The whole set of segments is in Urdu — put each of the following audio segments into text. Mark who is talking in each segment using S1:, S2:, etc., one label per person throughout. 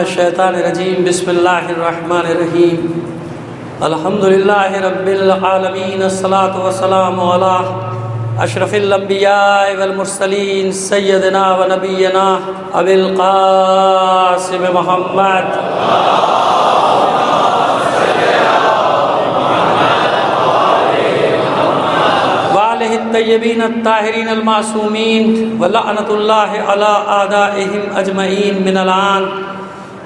S1: الشیطان الرجیم بسم اللہ الرحمن الرحیم الحمدللہ رب العالمین الصلاة والسلام علی اشرف الانبیاء والمرسلین سیدنا و نبینا ابی القاسم محمد وآلہ الطیبین الطاہرین المعصومین ولعنۃ اللہ علی اعدائہم اجمعین من الآن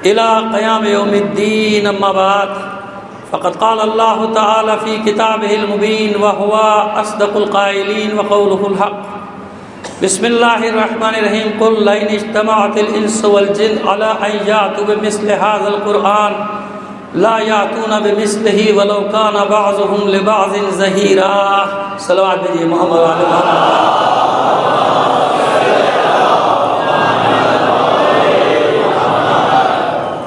S1: إلى قيام يوم الدين أما بعد فقد قال الله تعالى في كتابه المبين وهو أصدق القائلين وقوله الحق بسم الله الرحمن الرحيم قل لئن اجتمعت الإنس والجن على أن يأتوا بمثل هذا القرآن لا يأتون بمثله ولو كان بعضهم لبعض ظهيرا صلوات بجي محمد وعلى محمد.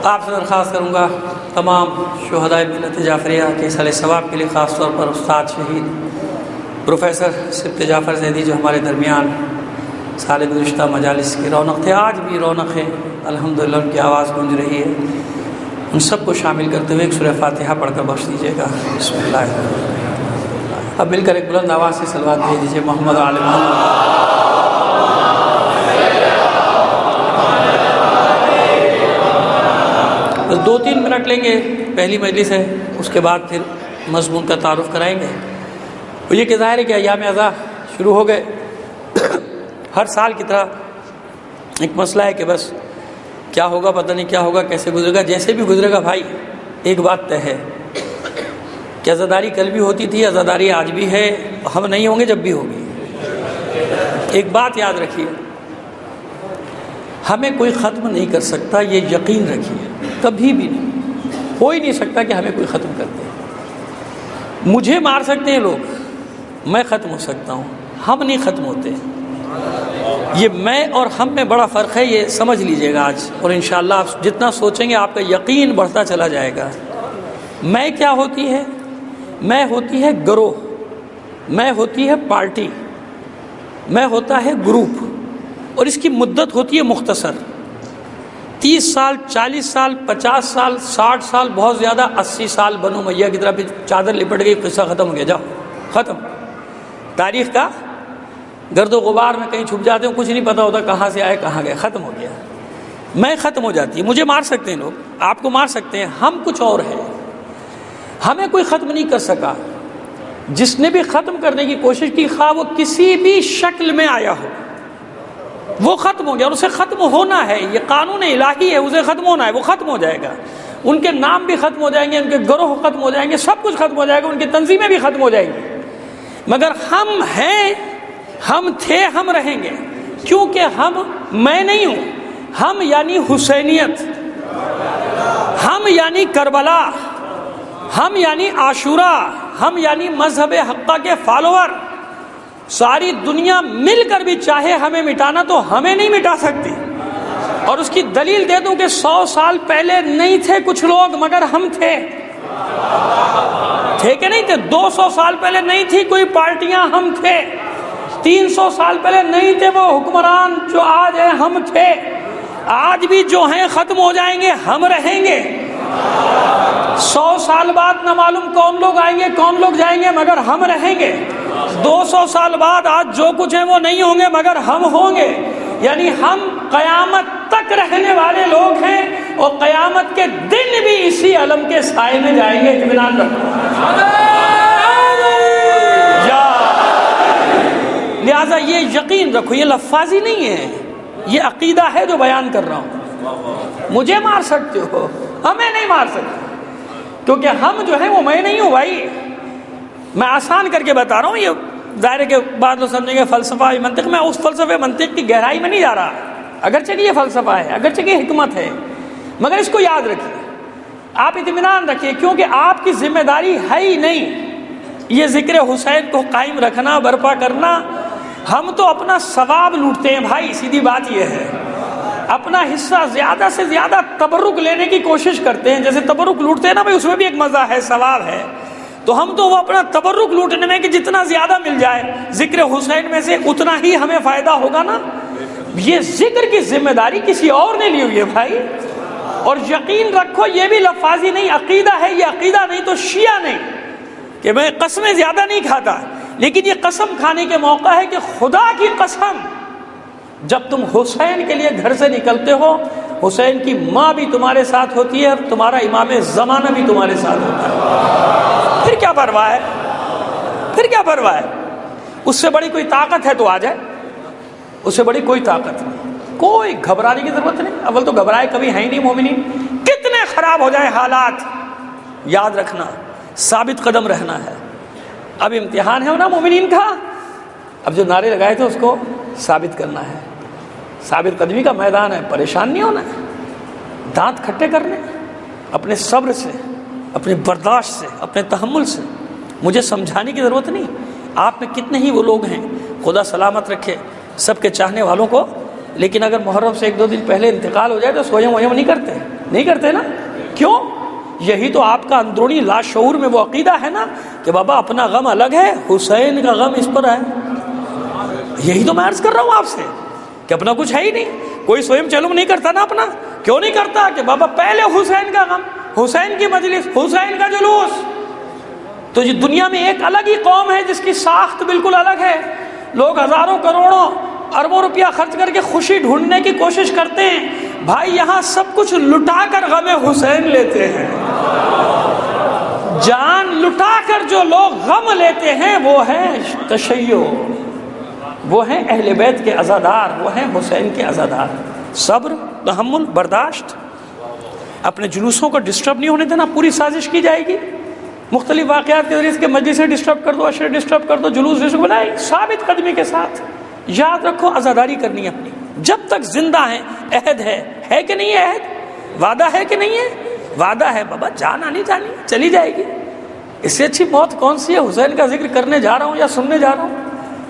S1: آپ سے درخواست کروں گا تمام شہدائے ملت جعفریہ کے صالح ثواب کے لیے، خاص طور پر استاد شہید پروفیسر سبط جعفر زیدی جو ہمارے درمیان سال گزشتہ مجالس کی رونق تھے، آج بھی رونق ہے الحمدللہ، ان کی آواز گونج رہی ہے، ان سب کو شامل کرتے ہوئے ایک سورہ فاتحہ پڑھ کر بخش دیجیے گا. بسم اللہ. اب مل کر ایک بلند آواز سے صلوات بھیج دیجیے محمد و آل محمد. دو تین منٹ لیں گے، پہلی مجلس ہے، اس کے بعد پھر مضمون کا تعارف کرائیں گے. وہ یہ کہ ظاہر ہے کہ ایام عزا شروع ہو گئے، ہر سال کی طرح ایک مسئلہ ہے کہ بس کیا ہوگا پتہ نہیں کیا ہوگا، کیسے گزرے گا. جیسے بھی گزرے گا بھائی، ایک بات طے ہے کہ عزاداری کل بھی ہوتی تھی، عزاداری آج بھی ہے، ہم نہیں ہوں گے جب بھی ہوگی. ایک بات یاد رکھیے، ہمیں کوئی ختم نہیں کر سکتا، یہ یقین رکھیے، کبھی بھی نہیں، ہو ہی نہیں سکتا کہ ہمیں کوئی ختم کر دے. مجھے مار سکتے ہیں لوگ، میں ختم ہو سکتا ہوں، ہم نہیں ختم ہوتے. یہ میں اور ہم میں بڑا فرق ہے، یہ سمجھ لیجئے گا آج، اور انشاءاللہ آپ جتنا سوچیں گے آپ کا یقین بڑھتا چلا جائے گا. میں کیا ہوتی ہے؟ میں ہوتی ہے گروہ، میں ہوتی ہے پارٹی، میں ہوتا ہے گروپ، اور اس کی مدت ہوتی ہے مختصر، 30 سال 40 سال 50 سال 60 سال، بہت زیادہ 80 سال. بنو امیہ کی طرح پھر چادر لپٹ گئی، قصہ ختم ہو گیا، جاؤ ختم. تاریخ کا گرد و غبار میں کہیں چھپ جاتے ہیں، کچھ نہیں پتہ ہوتا کہاں سے آئے کہاں گئے، ختم ہو گیا. میں ختم ہو جاتی ہے. مجھے مار سکتے ہیں لوگ، آپ کو مار سکتے ہیں، ہم کچھ اور ہیں. ہمیں کوئی ختم نہیں کر سکا. جس نے بھی ختم کرنے کی کوشش کی، خواہ وہ کسی بھی شکل میں آیا ہو، وہ ختم ہو گیا، اور اسے ختم ہونا ہے. یہ قانون الہی ہے، اسے ختم ہونا ہے، وہ ختم ہو جائے گا. ان کے نام بھی ختم ہو جائیں گے، ان کے گروہ ختم ہو جائیں گے، سب کچھ ختم ہو جائے گا، ان کی تنظیمیں بھی ختم ہو جائیں گی. مگر ہم ہیں، ہم تھے، ہم رہیں گے. کیونکہ ہم میں نہیں ہوں، ہم یعنی حسینیت، ہم یعنی کربلا، ہم یعنی عاشورہ، ہم یعنی مذہب حقہ کے فالوور. ساری دنیا مل کر بھی چاہے ہمیں مٹانا تو ہمیں نہیں مٹا سکتی. اور اس کی دلیل دے دوں کہ 100 سال پہلے نہیں تھے کچھ لوگ، مگر ہم تھے. تھے کہ نہیں تھے؟ 200 سال پہلے نہیں تھی کوئی پارٹیاں، ہم تھے. 300 سال پہلے نہیں تھے وہ حکمران جو آج ہیں، ہم تھے. آج بھی جو ہیں ختم ہو جائیں گے، ہم رہیں گے. 100 سال بعد نہ معلوم کون لوگ آئیں گے کون لوگ جائیں گے، مگر ہم رہیں گے. 200 سال بعد آج جو کچھ ہیں وہ نہیں ہوں گے، مگر ہم ہوں گے. یعنی ہم قیامت تک رہنے والے لوگ ہیں، اور قیامت کے دن بھی اسی علم کے سائے میں جائیں گے. اطمینان رکھو. لہذا یہ یقین رکھو، یہ لفاظی نہیں ہے، یہ عقیدہ ہے جو بیان کر رہا ہوں. مجھے مار سکتے ہو، ہمیں نہیں مار سکتے، کیونکہ ہم جو ہیں وہ میں نہیں ہوں بھائی. میں آسان کر کے بتا رہا ہوں، یہ ظاہر ہے کہ بعض لوگ سمجھیں گے فلسفہ منطق. میں اس فلسفے منطق کی گہرائی میں نہیں جا رہا، اگرچہ کہ یہ فلسفہ ہے، اگرچہ کہ حکمت ہے، مگر اس کو یاد رکھیے، آپ اطمینان رکھیے، کیونکہ آپ کی ذمہ داری ہے ہی نہیں یہ ذکر حسین کو قائم رکھنا، برپا کرنا. ہم تو اپنا ثواب لوٹتے ہیں بھائی، سیدھی بات یہ ہے. اپنا حصہ زیادہ سے زیادہ تبرک لینے کی کوشش کرتے ہیں. جیسے تبرک لوٹتے ہیں نا بھائی، اس میں بھی ایک مزہ ہے، ثواب ہے. تو ہم تو وہ اپنا تبرک لوٹنے میں کہ جتنا زیادہ مل جائے ذکر حسین میں سے اتنا ہی ہمیں فائدہ ہوگا نا. یہ ذکر کی ذمہ داری کسی اور نے لی ہوئی ہے بھائی. اور یقین رکھو یہ بھی لفاظی نہیں، عقیدہ ہے، یہ عقیدہ نہیں تو شیعہ نہیں کہ میں قسمیں زیادہ نہیں کھاتا، لیکن یہ قسم کھانے کے موقع ہے کہ خدا کی قسم جب تم حسین کے لیے گھر سے نکلتے ہو، حسین کی ماں بھی تمہارے ساتھ ہوتی ہے اور تمہارا امام زمانہ بھی تمہارے ساتھ ہوتا ہے، پھر کیا پرواہ ہے؟ پھر کیا پرواہ ہے؟ اس سے بڑی کوئی طاقت ہے تو آ جائے، اس سے بڑی کوئی طاقت نہیں، کوئی گھبرانے کی ضرورت نہیں۔ اول تو گھبرائے کبھی ہے ہی نہیں مومنین، کتنے خراب ہو جائیں حالات، یاد رکھنا ثابت قدم رہنا ہے۔ اب امتحان ہے نا مومنین کا، اب جو نعرے لگائے تھے اس کو ثابت کرنا ہے، ثابت قدمی کا میدان ہے، پریشان نہیں ہونا ہے، دانت کھٹے کرنے اپنے صبر سے، اپنے برداشت سے، اپنے تحمل سے۔ مجھے سمجھانے کی ضرورت نہیں، آپ میں کتنے ہی وہ لوگ ہیں، خدا سلامت رکھے سب کے چاہنے والوں کو، لیکن اگر محرم سے 1-2 دن پہلے انتقال ہو جائے تو سویم ویم نہیں کرتے نا؟ کیوں؟ یہی تو آپ کا اندرونی لاشعور میں وہ عقیدہ ہے نا کہ بابا اپنا غم الگ ہے، حسین کا غم اس پر ہے۔ یہی تو میں عرض کر رہا ہوں آپ سے کہ اپنا کچھ ہے ہی نہیں، کوئی سویم چلم نہیں کرتا نا اپنا، کیوں نہیں کرتا؟ کہ بابا پہلے حسین کا غم، حسین کی مجلس، حسین کا جلوس۔ تو یہ دنیا میں ایک الگ ہی قوم ہے جس کی ساخت بالکل الگ ہے، لوگ ہزاروں کروڑوں اربوں روپیہ خرچ کر کے خوشی ڈھونڈنے کی کوشش کرتے ہیں، بھائی یہاں سب کچھ لٹا کر غم حسین لیتے ہیں، جان لٹا کر جو لوگ غم لیتے ہیں وہ ہیں تشیع، وہ ہیں اہل بیت کے عزادار، وہ ہیں حسین کے عزادار۔ صبر، تحمل، برداشت، اپنے جلوسوں کو ڈسٹرب نہیں ہونے دینا، پوری سازش کی جائے گی، مختلف واقعات کے ذریعے اس کے مجلسیں ڈسٹرب کر دو، عشرے ڈسٹرب کر دو، جلوس بنائے، ثابت قدمی کے ساتھ۔ یاد رکھو عزاداری کرنی ہے اپنی، جب تک زندہ ہیں عہد ہے کہ نہیں ہے عہد؟ وعدہ ہے کہ نہیں ہے؟ وعدہ ہے بابا، جان آنی جانی چلی جائے گی، اس سے اچھی موت کون سی ہے؟ حسین کا ذکر کرنے جا رہا ہوں یا سننے جا رہا ہوں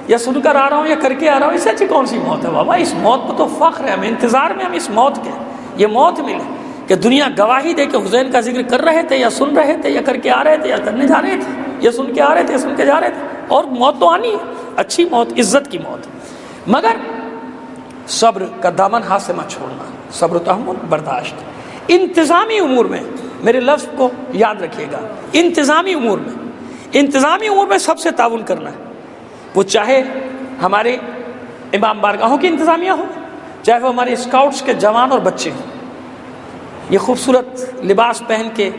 S1: یا سن کر آ رہا ہوں یا کر کے آ رہا ہوں، اس سے اچھی کون سی موت ہے بابا؟ اس موت پہ تو فخر ہے، ہمیں انتظار میں ہم اس موت کے، یہ موت ملے کہ دنیا گواہی دے کہ حسین کا ذکر کر رہے تھے یا سن رہے تھے یا کر کے آ رہے تھے یا کرنے جا رہے تھے یا سن کے آ رہے تھے یا سن کے جا رہے تھے، اور موت تو آنی ہے، اچھی موت، عزت کی موت، مگر صبر کا دامن ہاتھ سے مت چھوڑنا، صبر و تحمل، برداشت۔ انتظامی امور میں میرے لفظ کو یاد رکھیے گا، انتظامی امور میں سب سے تعاون کرنا ہے، وہ چاہے ہمارے امام بارگاہوں کی انتظامیہ ہو، چاہے وہ ہمارے اسکاؤٹس کے جوان اور بچے ہوں، یہ خوبصورت لباس پہن کے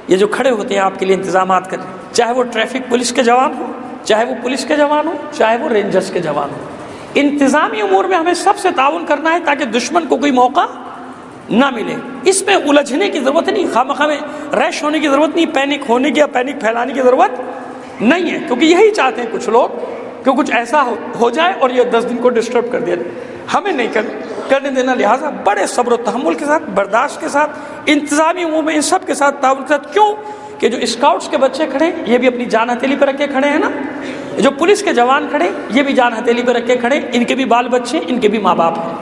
S1: یہ جو کھڑے ہوتے ہیں آپ کے لیے انتظامات کریں، چاہے وہ ٹریفک پولیس کے جوان ہوں، چاہے وہ پولیس کے جوان ہوں، چاہے وہ رینجرز کے جوان ہوں، انتظامی امور میں ہمیں سب سے تعاون کرنا ہے تاکہ دشمن کو کوئی موقع نہ ملے۔ اس میں الجھنے کی ضرورت نہیں، خواہ میں ریش ہونے کی ضرورت نہیں، پینک ہونے کی یا پینک پھیلانے کی ضرورت نہیں ہے، کیونکہ یہی چاہتے ہیں کچھ لوگ کہ کچھ ایسا ہو جائے اور یہ 10 دن کو ڈسٹرب کر دیا، ہمیں نہیں کرنے دینا، لہٰذا بڑے صبر و تحمل کے ساتھ، برداشت کے ساتھ، انتظامی امور میں ان سب کے ساتھ تعاون کے ساتھ۔ کیوں کہ جو اسکاؤٹس کے بچے کھڑے یہ بھی اپنی جان ہتھیلی پہ رکھ کے کھڑے ہیں نا، جو پولیس کے جوان کھڑے یہ بھی جان ہتھیلی پہ رکھ کے کھڑے، ان کے بھی بال بچے، ان کے بھی ماں باپ ہیں،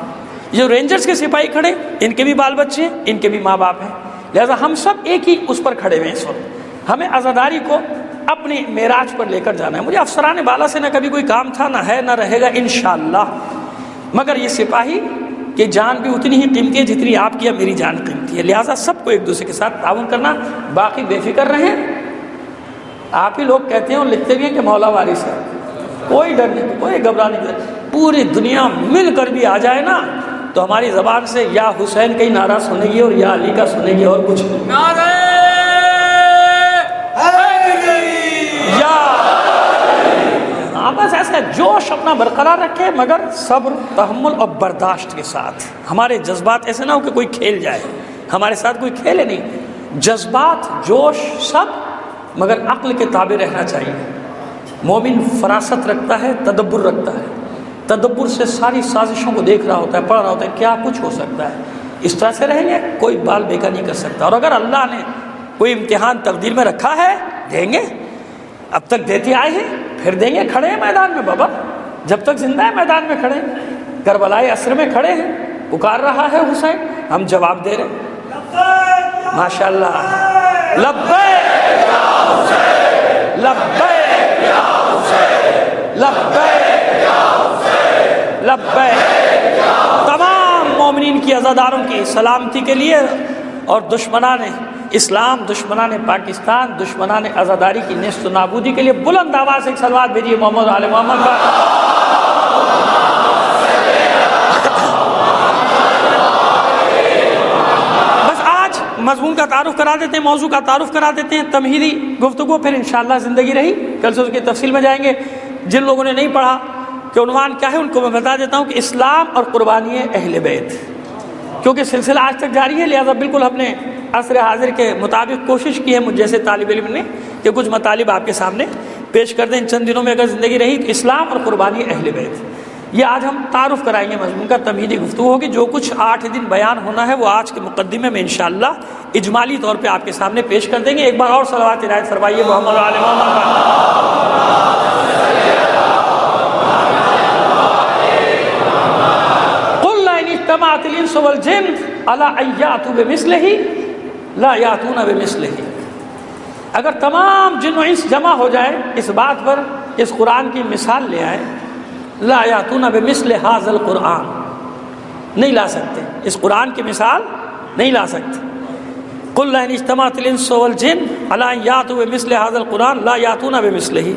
S1: جو رینجرز کے سپاہی کھڑے ان کے بھی بال بچے ہیں، ان کے بھی ماں باپ ہیں، لہٰذا ہم سب ایک ہی اس پر کھڑے ہوئے ہیں۔ اس وقت ہمیں عزاداری کو اپنے معراج پر لے کر جانا ہے۔ مجھے افسران بالا سے نہ کبھی کوئی کام تھا، نہ ہے، نہ رہے گا انشاءاللہ، مگر یہ سپاہی کہ جان بھی اتنی ہی قیمتی ہے جتنی آپ کی یا میری جان قیمتی ہے، لہٰذا سب کو ایک دوسرے کے ساتھ تعاون کرنا، باقی بے فکر رہیں۔ آپ ہی لوگ کہتے ہیں اور لکھتے بھی ہیں کہ مولا وارث ہے، کوئی ڈر نہیں، کوئی گھبرانے کی ضرورت، پوری دنیا مل کر بھی آ جائے نا تو ہماری زبان سے یا حسین کا ہی نعرہ سنے گی اور یا علی کا سنے گی، اور کچھ نہیں، یا بس ایسا جوش اپنا برقرار رکھے، مگر صبر، تحمل اور برداشت کے ساتھ۔ ہمارے جذبات ایسے نہ ہو کہ کوئی کھیل جائے، ہمارے ساتھ کوئی کھیلے نہیں، جذبات، جوش سب، مگر عقل کے تابع رہنا چاہیے۔ مومن فراست رکھتا ہے، تدبر رکھتا ہے، تدبر سے ساری سازشوں کو دیکھ رہا ہوتا ہے، پڑھ رہا ہوتا ہے کیا کچھ ہو سکتا ہے، اس طرح سے رہیں گے کوئی بال بیکا نہیں کر سکتا۔ اور اگر اللہ نے کوئی امتحان تقدیر میں رکھا ہے دیں گے، اب تک دیتے آئے ہیں، پھر دیں گے، کھڑے ہیں میدان میں بابا، جب تک زندہ ہے میدان میں کھڑے ہیں، کربلائے عصر میں کھڑے ہیں، پکار رہا ہے حسین، ہم جواب دے رہے ہیں، ماشاءاللہ، لبیک یا حسین، لبیک یا حسین، لبیک یا حسین، لبیک۔ تمام مومنین کی عزاداروں کی سلامتی کے لیے اور دشمنان اسلام، دشمنان پاکستان، دشمنان آزاداری کی نیست و نابودی کے لیے بلند آواز سے ایک صلوات بھیجیے محمد آل محمد کا۔ بس آج مضمون کا تعارف کرا دیتے ہیں، موضوع کا تعارف کرا دیتے ہیں، تمہیدی گفتگو، پھر انشاءاللہ زندگی رہی کل سے اس کی تفصیل میں جائیں گے۔ جن لوگوں نے نہیں پڑھا کہ عنوان کیا ہے ان کو میں بتا دیتا ہوں کہ اسلام اور قربانی اہل بیت، کیونکہ سلسلہ آج تک جاری ہے، لہذا بالکل ہم نے عصر حاضر کے مطابق کوشش کی ہے مجھ جیسے طالب علم نے کہ کچھ مطالب آپ کے سامنے پیش کر دیں ان چند دنوں میں اگر زندگی رہی تو اسلام اور قربانی اہل بیت، یہ آج ہم تعارف کرائیں گے، مضمون کا تمہیدی گفتگو ہوگی۔ جو کچھ 8 دن بیان ہونا ہے وہ آج کے مقدمے میں انشاءاللہ اجمالی طور پہ آپ کے سامنے پیش کر دیں گے۔ ایک بار اور صلوات عنایت فرمائیے محمد آل محمد کا۔ اجتمعت الانس والجن علی ان یاتوا بمثلہ لا یاتون بمثلہ، اگر تمام جن و انس جمع ہو جائے اس بات پر اس قرآن کی مثال لے آئے، لا یاتون بمثل ھذا القرآن، نہیں لا سکتے، اس قرآن کی مثال نہیں لا سکتے۔ قل لئن اجتمعت الانس والجن علی ان یاتوا بمثل ھذا القرآن لا یاتون بمثلہ،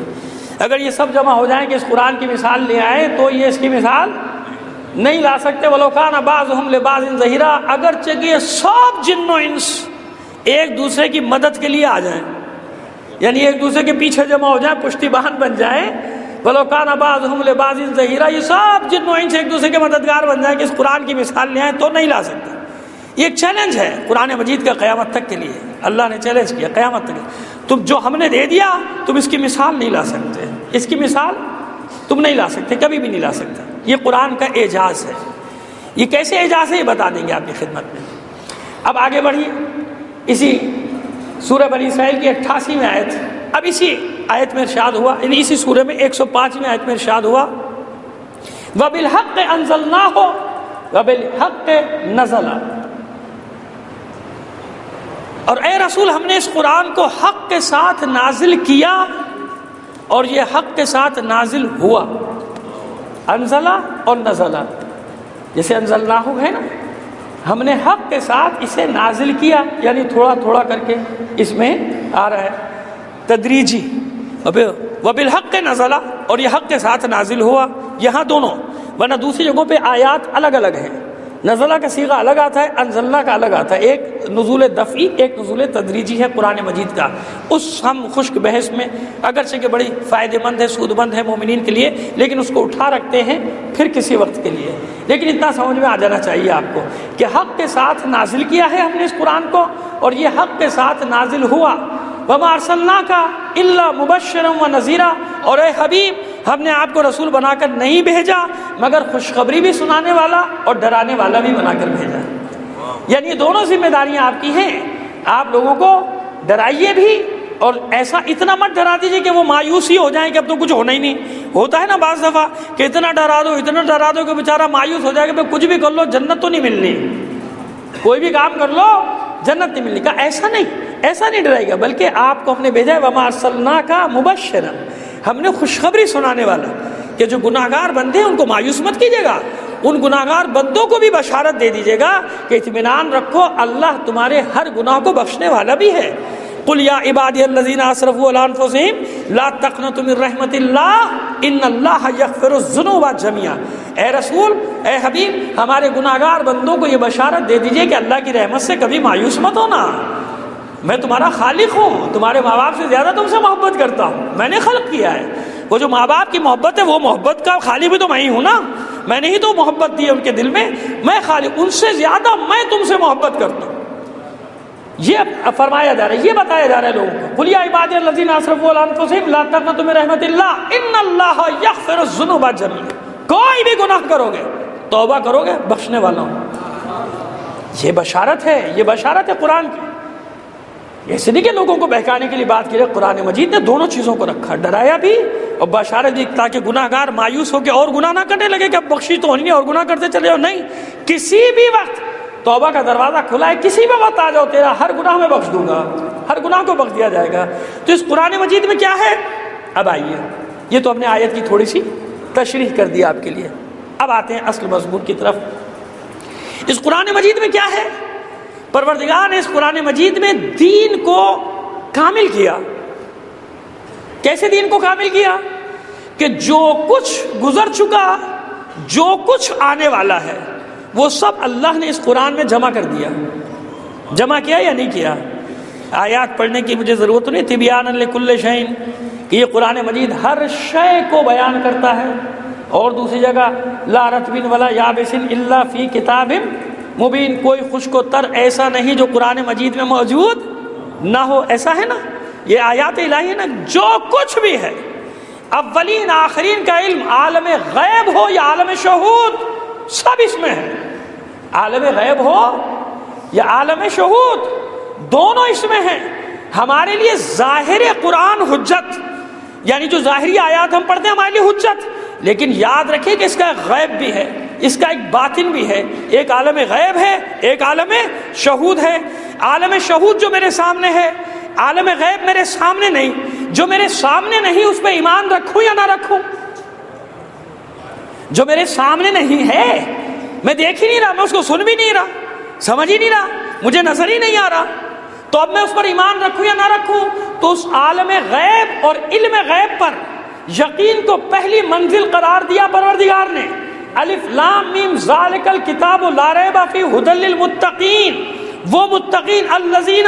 S1: اگر یہ سب جمع ہو جائیں کہ اس قرآن کی مثال لے آئے تو یہ اس کی مثال نہیں لا سکتے۔ وَلَوْ كَانَ بَعْضُهُمْ لِبَعْضٍ ظَهِيرًا، اگر چگے سب جن و انس ایک دوسرے کی مدد کے لیے آ جائیں، یعنی ایک دوسرے کے پیچھے جمع ہو جائیں، پشتی بہن بن جائیں، وَلَوْ كَانَ بَعْضُهُمْ لِبَعْضٍ ظَهِيرًا، یہ سب جن و انس ایک دوسرے کے مددگار بن جائیں کہ اس قرآن کی مثال لے آئیں تو نہیں لا سکتے۔ یہ ایک چیلنج ہے قرآن مجید کا قیامت تک کے لیے، اللہ نے چیلنج کیا قیامت تک، تم جو ہم نے دے دیا تم اس کی مثال نہیں لا سکتے، اس کی مثال تم نہیں لا سکتے، کبھی بھی نہیں لا سکتے۔ یہ قرآن کا اعجاز ہے، یہ کیسے اعجاز ہے یہ بتا دیں گے آپ کی خدمت میں۔ اب آگے بڑھیے، اسی سورہ بنی اسرائیل کی 88ویں آیت، اب اسی آیت میں ارشاد ہوا، یعنی اسی سورہ میں 105ویں آیت میں ارشاد ہوا، وَبِالْحَقِّ أَنزَلْنَاهُ وَبِالْحَقِّ نَزَلَ، اور اے رسول ہم نے اس قرآن کو حق کے ساتھ نازل کیا اور یہ حق کے ساتھ نازل ہوا۔ انزلہ اور نزلہ، جیسے انزلناہ ہے نا، ہم نے حق کے ساتھ اسے نازل کیا، یعنی تھوڑا تھوڑا کر کے اس میں آ رہا ہے تدریجی۔ وبالحق نزلہ، اور یہ حق کے ساتھ نازل ہوا، یہاں دونوں، ورنہ دوسری جگہوں پہ آیات الگ الگ ہیں، نزلہ کا صیغہ الگ آتا ہے، انزلنا کا الگ آتا ہے، ایک نزول دفعی ایک نزول تدریجی ہے قرآن مجید کا۔ اس ہم خشک بحث میں اگرچہ کہ بڑی فائدہ مند ہے، سود مند ہے مومنین کے لیے، لیکن اس کو اٹھا رکھتے ہیں پھر کسی وقت کے لیے، لیکن اتنا سمجھ میں آ جانا چاہیے آپ کو کہ حق کے ساتھ نازل کیا ہے ہم نے اس قرآن کو، اور یہ حق کے ساتھ نازل ہوا۔ وَمَا أَرْسَلْنَاكَ إِلَّا مُبَشِّرًا وَنَذِيرًا، اور اے حبیب ہم نے آپ کو رسول بنا کر نہیں بھیجا مگر خوشخبری بھی سنانے والا اور ڈرانے والا بھی بنا کر بھیجا، یعنی دونوں ذمہ داریاں آپ کی ہیں، آپ لوگوں کو ڈرائیے بھی، اور ایسا اتنا مت ڈرا دیجیے کہ وہ مایوسی ہو جائیں کہ اب تو کچھ ہونا ہی نہیں۔ ہوتا ہے نا بعض دفعہ کہ اتنا ڈرا دو کہ بیچارہ مایوس ہو جائے کہ کچھ بھی کر لو جنت تو نہیں ملنی، کوئی بھی کام کر لو جنت نہیں ملنی کا، ایسا نہیں ڈرائے گا، بلکہ آپ کو ہم نے بھیجا ہے وَمَا أَرْسَلْنَاكَ مُبَشِّرًا، ہم نے خوشخبری سنانے والا، کہ جو گناہگار بندے ہیں ان کو مایوس مت کیجیے گا، ان گناہگار بندوں کو بھی بشارت دے دیجیے گا کہ اطمینان رکھو اللہ تمہارے ہر گناہ کو بخشنے والا بھی ہے۔ قُلْ يَا عِبَادِيَ الَّذِينَ أَسْرَفُوا عَلَىٰ أَنفُسِهِمْ لَا تَقْنَطُوا مِن رَحْمَةِ اللَّهِ إِنَّ اللَّهَ يَغْفِرُ الذُّنُوبَ جَمِيعًا، اے رسول اے حبیب ہمارے گناہگار بندوں کو یہ بشارت دے دیجئے کہ اللہ کی رحمت سے کبھی مایوس مت ہونا، میں تمہارا خالق ہوں، تمہارے ماں باپ سے زیادہ تم سے محبت کرتا ہوں، میں نے خلق کیا ہے، وہ جو ماں باپ کی محبت ہے وہ محبت کا خالق بھی تو میں ہی ہوں نا، میں نے ہی تو محبت دی ہے ان کے دل میں، میں خالق، ان سے زیادہ میں تم سے محبت کرتا ہوں، یہ فرمایا جا رہا ہے، یہ بتایا جا رہا ہے لوگوں کو۔ قُلْ يَا عِبَادِيَ الَّذِينَ أَسْرَفُوا عَلَىٰ أَنفُسِهِمْ لَا تَقْنَطُوا مِن رَحْمَةِ اللَّهِ إِنَّ اللَّهَ يَغْفِرُ الذُّنُوبَ جَمِيعًا، کوئی بھی گناہ کرو گے توبہ کرو گے بخشنے والا ہوں، یہ بشارت ہے قرآن کی۔ ایسے نہیں کہ لوگوں کو بہکانے کے لیے بات کی ہے، قرآن مجید نے دونوں چیزوں کو رکھا، ڈرایا بھی اور بشارت بھی، تاکہ گناہ گار مایوس ہو کے اور گناہ نہ کرنے لگے کہ اب بخشی تو ہونی نہیں اور گناہ کرتے چلے جاؤ، نہیں، کسی بھی وقت توبہ کا دروازہ کھلا ہے، کسی بھی وقت آ جاؤ، تیرا ہر گناہ میں بخش دوں گا، ہر گناہ کو بخش دیا جائے گا۔ تو اس قرآن مجید میں کیا ہے؟ اب آئیے، یہ تو ہم نے آیت کی تھوڑی سی تشریح کر دی آپ کے لیے، اب آتے ہیں اصل مضمون کی طرف۔ اس قرآن مجید میں کیا ہے؟ پروردگار نے اس قرآن مجید میں دین کو کامل کیا. کیسے دین کو کامل کیا؟ کہ جو کچھ گزر چکا، جو کچھ آنے والا ہے، وہ سب اللہ نے اس قرآن میں جمع کر دیا. جمع کیا یا نہیں کیا؟ آیات پڑھنے کی مجھے ضرورت نہیں، تبیانا لکل شیء، کہ یہ قرآن مجید ہر شے کو بیان کرتا ہے. اور دوسری جگہ لا رطب ولا یابس الا فی کتاب مبین، کوئی خشک و تر ایسا نہیں جو قرآن مجید میں موجود نہ ہو. ایسا ہے نا، یہ آیات الہی نا، جو کچھ بھی ہے اولین آخرین کا علم، عالم غیب ہو یا عالم شہود، سب اس میں ہے. عالم غیب ہو یا عالم شہود، دونوں اس میں ہیں. ہمارے لیے ظاہر قرآن حجت، یعنی جو ظاہری آیات ہم پڑھتے ہیں ہمارے لیے حجت، لیکن یاد رکھیں کہ اس کا ایک غیب بھی ہے، اس کا ایک باطن بھی ہے. ایک عالم غیب ہے، ایک عالم شہود ہے. عالم شہود جو میرے سامنے ہے، عالم غیب میرے سامنے نہیں. جو میرے سامنے نہیں اس پہ ایمان رکھوں یا نہ رکھوں؟ جو میرے سامنے نہیں ہے، میں دیکھ ہی نہیں رہا، میں اس کو سن بھی نہیں رہا، سمجھ ہی نہیں رہا، مجھے نظر ہی نہیں آ رہا، تو اب میں اس پر ایمان رکھوں یا نہ رکھوں؟ تو اس عالم غیب اور علم غیب پر یقین کو پہلی منزل قرار دیا پروردگار نے. الف لام میم ذالک الکتاب لا ریب فیہ ھدی للمتقین، وہ متقین الذین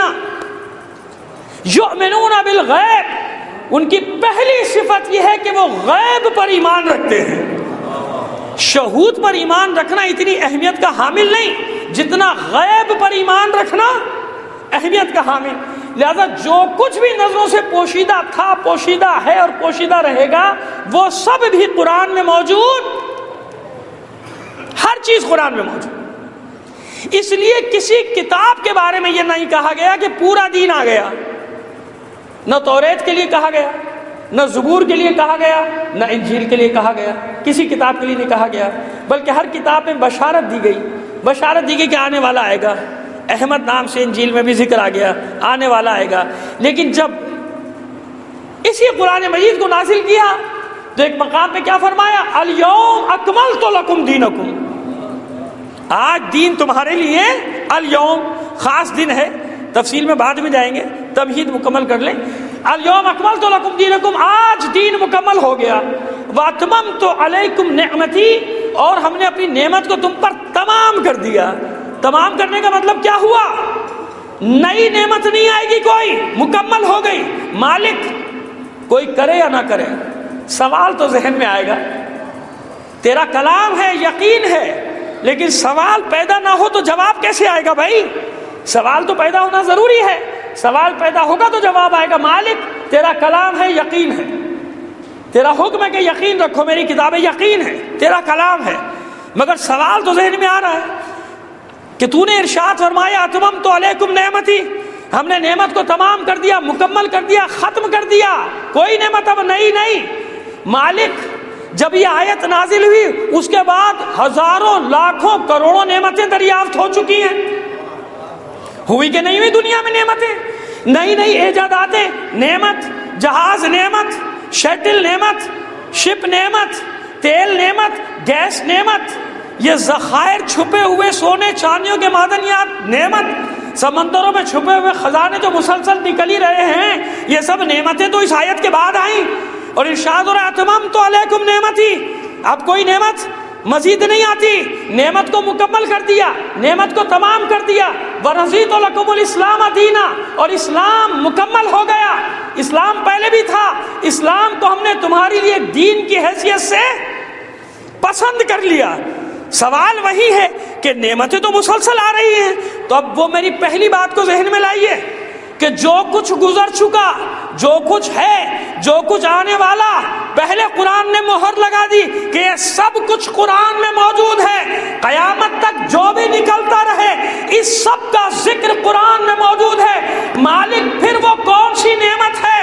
S1: یؤمنون بالغیب، ان کی پہلی صفت یہ ہے کہ وہ غیب پر ایمان رکھتے ہیں. شہود پر ایمان رکھنا اتنی اہمیت کا حامل نہیں جتنا غیب پر ایمان رکھنا اہمیت کا حامل. لہذا جو کچھ بھی نظروں سے پوشیدہ تھا، پوشیدہ ہے اور پوشیدہ رہے گا، وہ سب بھی قرآن میں موجود، ہر چیز قرآن میں موجود. اس لیے کسی کتاب کے بارے میں یہ نہیں کہا گیا کہ پورا دین آ گیا. نہ توریت کے لیے کہا گیا، نہ زبور کے لیے کہا گیا، نہ انجیل کے لیے کہا گیا، کسی کتاب کے لیے نہیں کہا گیا، بلکہ ہر کتاب میں بشارت دی گئی. بشارت دی گئی کہ آنے والا آئے گا. احمد نام سے انجیل میں بھی ذکر آ گیا، آنے والا آئے گا. لیکن جب اسی قرآن مجید کو نازل کیا تو ایک مقام پہ کیا فرمایا؟ الیوم اکملت لکم دینکم، آج دین تمہارے لیے، الیوم خاص دن ہے، تفصیل میں بعد میں جائیں گے، تمہید مکمل کر لیں. الیوم اکملت لکم دینکم، آج دین مکمل ہو گیا. واتممت علیکم نعمتی، اور ہم نے اپنی نعمت کو تم پر تمام کر دیا. تمام کرنے کا مطلب کیا ہوا؟ نئی نعمت نہیں آئے گی کوئی، مکمل ہو گئی. مالک کوئی کرے یا نہ کرے، سوال تو ذہن میں آئے گا. تیرا کلام ہے، یقین ہے، لیکن سوال پیدا نہ ہو تو جواب کیسے آئے گا بھائی؟ سوال تو پیدا ہونا ضروری ہے، سوال پیدا ہوگا تو جواب آئے گا. مالک تیرا کلام ہے، یقین ہے، تیرا حکم ہے کہ یقین رکھو، میری کتابیں یقین ہے، تیرا کلام ہے، مگر سوال تو ذہن میں آ رہا ہے کہ تو نے ارشاد فرمایا اتممت علیکم نعمتی، ہم نے نعمت کو تمام کر دیا، مکمل کر دیا، ختم کر دیا، کوئی نعمت اب نئی نہیں. مالک جب یہ آیت نازل ہوئی اس کے بعد ہزاروں لاکھوں کروڑوں نعمتیں دریافت ہو چکی ہیں. ہوئی کہ نہیں ہوئی دنیا میں نعمتیں؟ نئی نئی ایجاداتیں، نعمت، جہاز نعمت، شٹل نعمت، شپ نعمت، تیل نعمت، گیس نعمت، یہ ذخائر چھپے ہوئے سونے چاندیوں کے معدنیات نعمت، سمندروں میں چھپے ہوئے خزانے جو مسلسل نکل ہی رہے ہیں، یہ سب نعمتیں تو اس آیت کے بعد آئیں. اور ارشاد اور اتممت علیکم نعمتی، اب کوئی نعمت مزید نہیں آتی، نعمت کو مکمل کر دیا، نعمت کو تمام کر دیا. ورضیت لکم الاسلام دینا، اور اسلام مکمل ہو گیا. اسلام پہلے بھی تھا، اسلام کو ہم نے تمہاری لیے دین کی حیثیت سے پسند کر لیا. سوال وہی ہے کہ نعمتیں تو مسلسل آ رہی ہیں، تو اب وہ میری پہلی بات کو ذہن میں لائیے کہ جو کچھ گزر چکا، جو کچھ ہے، جو کچھ آنے والا، پہلے قرآن نے مہر لگا دی کہ یہ سب کچھ قرآن میں موجود ہے. قیامت تک جو بھی نکلتا رہے اس سب کا ذکر قرآن میں موجود ہے. مالک پھر وہ کون سی نعمت ہے؟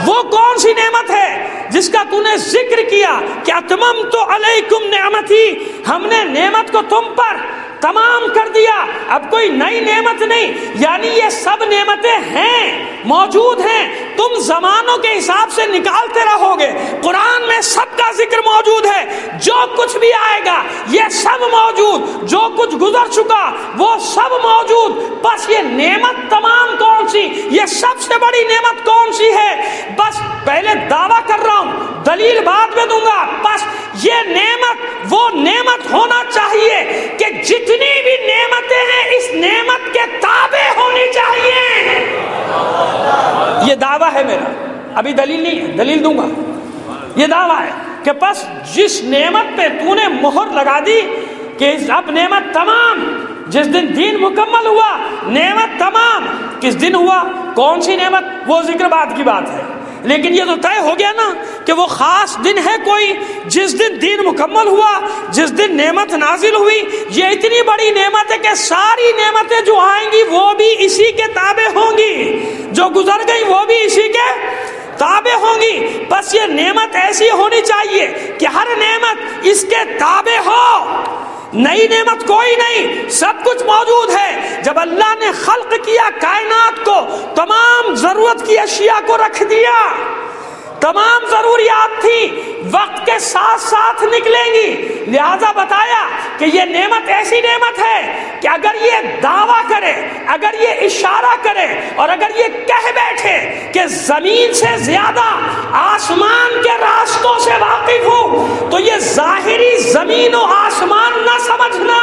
S1: وہ کون سی نعمت ہے جس کا تو نے ذکر کیا کہ اتممت علیکم نعمتی، ہم نے نعمت کو تم پر تمام کر دیا، اب کوئی نئی نعمت نہیں. یعنی یہ سب نعمتیں ہیں، موجود ہیں، تم زمانوں کے حساب سے نکالتے رہو گے، قرآن میں سب کا ذکر موجود ہے، جو کچھ بھی آئے گا یہ سب موجود، جو کچھ گزر چکا وہ سب موجود، بس یہ نعمت تمام کون سی، یہ سب سے بڑی نعمت کون سی ہے، بس پہلے دعویٰ کر رہا ہوں، دلیل بعد میں دوں گا، بس یہ نعمت وہ نعمت ہونا چاہیے کہ جتنی بھی نعمتیں ہیں اس نعمت کے تابع ہونی چاہیے۔ یہ دعویٰ ہے میرا، ابھی دلیل نہیں ہے، دلیل دوں گا۔ یہ دعویٰ ہے کہ بس جس نعمت پہ تو نے مہر لگا دی کہ اب نعمت تمام، جس دن دین مکمل ہوا نعمت تمام، کس دن ہوا، کون سی نعمت، وہ ذکر بعد کی بات ہے، لیکن یہ تو طے ہو گیا نا کہ وہ خاص دن ہے کوئی جس دن دین مکمل ہوا، جس دن نعمت نازل ہوئی۔ یہ اتنی بڑی نعمت ہے کہ ساری نعمتیں جو آئیں گی وہ بھی اسی کے تابع ہوں گی، جو گزر گئی وہ بھی اسی کے تابع ہوں گی۔ بس یہ نعمت ایسی ہونی چاہیے کہ ہر نعمت اس کے تابع ہو، نئی نعمت کوئی نہیں، سب کچھ موجود ہے۔ جب اللہ نے خلق کیا کائنات کو، تمام ضرورت کی اشیاء کو رکھ دیا، تمام ضروریات تھی، وقت کے ساتھ ساتھ نکلیں گی، لہذا بتایا کہ یہ نعمت ایسی نعمت ہے کہ اگر یہ دعویٰ کرے، اگر یہ اشارہ کرے اور اگر یہ کہہ بیٹھے کہ زمین سے زیادہ آسمان کے راستوں سے واقف ہوں، تو یہ ظاہری زمین و آسمان نہ سمجھنا،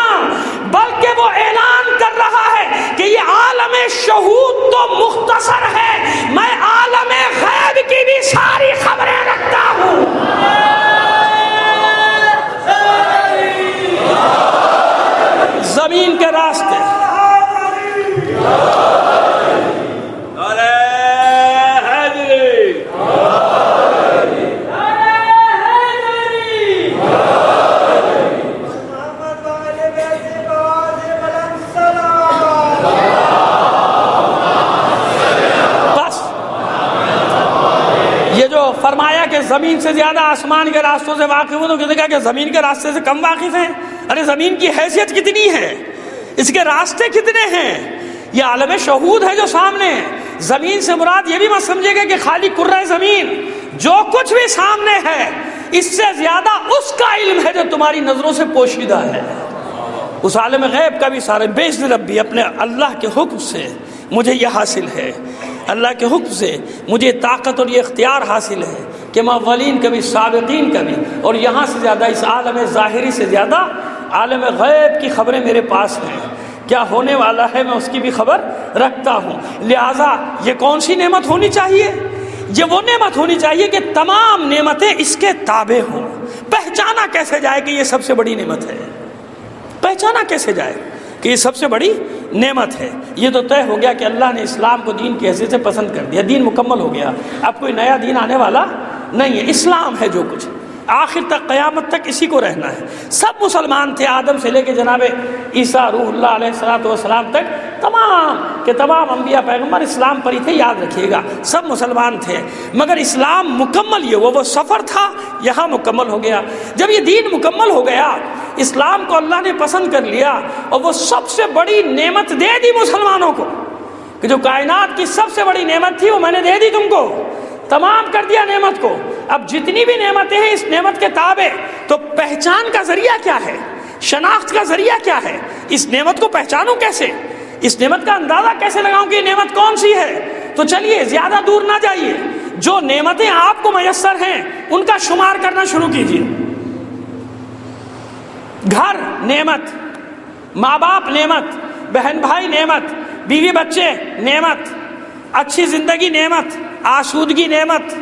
S1: بلکہ وہ اعلان کر رہا ہے کہ یہ عالم شہود تو مختصر ہے، میں عالم غیب کی بھی ساری خبریں رکھتا ہوں۔ زمین کے راستے، فرمایا کہ زمین سے زیادہ آسمان کے راستوں سے واقف ہوں، تو کسی نے کہا کہ زمین کے راستے سے کم واقف ہیں؟ ارے زمین کی حیثیت کتنی ہے، اس کے راستے کتنے ہیں، یہ عالم شہود ہے جو سامنے ہے۔ زمین سے مراد یہ بھی مت سمجھے گا کہ خالی کرۂ زمین، جو کچھ بھی سامنے ہے اس سے زیادہ اس کا علم ہے جو تمہاری نظروں سے پوشیدہ ہے۔ اس عالم غیب کا بھی سارے بِإِذْنِ ربی، اپنے اللہ کے حکم سے مجھے یہ حاصل ہے، اللہ کے حکم سے مجھے طاقت اور یہ اختیار حاصل ہے کہ میں اولین کا بھی سابقین کا بھی، اور یہاں سے زیادہ اس عالم ظاہری سے زیادہ عالم غیب کی خبریں میرے پاس ہیں، کیا ہونے والا ہے میں اس کی بھی خبر رکھتا ہوں۔ لہٰذا یہ کون سی نعمت ہونی چاہیے؟ یہ وہ نعمت ہونی چاہیے کہ تمام نعمتیں اس کے تابع ہوں۔ پہچانا کیسے جائے کہ یہ سب سے بڑی نعمت ہے؟ پہچانا کیسے جائے کہ یہ سب سے بڑی نعمت ہے؟ یہ تو طے ہو گیا کہ اللہ نے اسلام کو دین کی حیثیت سے پسند کر دیا، دین مکمل ہو گیا، اب کوئی نیا دین آنے والا نہیں ہے، اسلام ہے جو کچھ آخر تک قیامت تک اسی کو رہنا ہے۔ سب مسلمان تھے، آدم سے لے کے جناب عیسیٰ روح اللہ علیہ السلام تک، تمام کے تمام انبیاء پیغمبر اسلام پر ہی تھے، یاد رکھیے گا، سب مسلمان تھے، مگر اسلام مکمل یہ وہ سفر تھا یہاں مکمل ہو گیا۔ جب یہ دین مکمل ہو گیا، اسلام کو اللہ نے پسند کر لیا، اور وہ سب سے بڑی نعمت دے دی مسلمانوں کو، کہ جو کائنات کی سب سے بڑی نعمت تھی وہ میں نے دے دی تم کو، تمام کر دیا نعمت کو۔ اب جتنی بھی نعمتیں ہیں اس نعمت کے تابع، تو پہچان کا ذریعہ کیا ہے، شناخت کا ذریعہ کیا ہے، اس نعمت کو پہچانوں کیسے، اس نعمت کا اندازہ کیسے لگاؤں کہ یہ نعمت کون سی ہے؟ تو چلیے زیادہ دور نہ جائیے، جو نعمتیں آپ کو میسر ہیں ان کا شمار کرنا شروع کیجیے۔ گھر نعمت، ماں باپ نعمت، بہن بھائی نعمت، بیوی بچے نعمت، اچھی زندگی نعمت، آسودگی نعمت،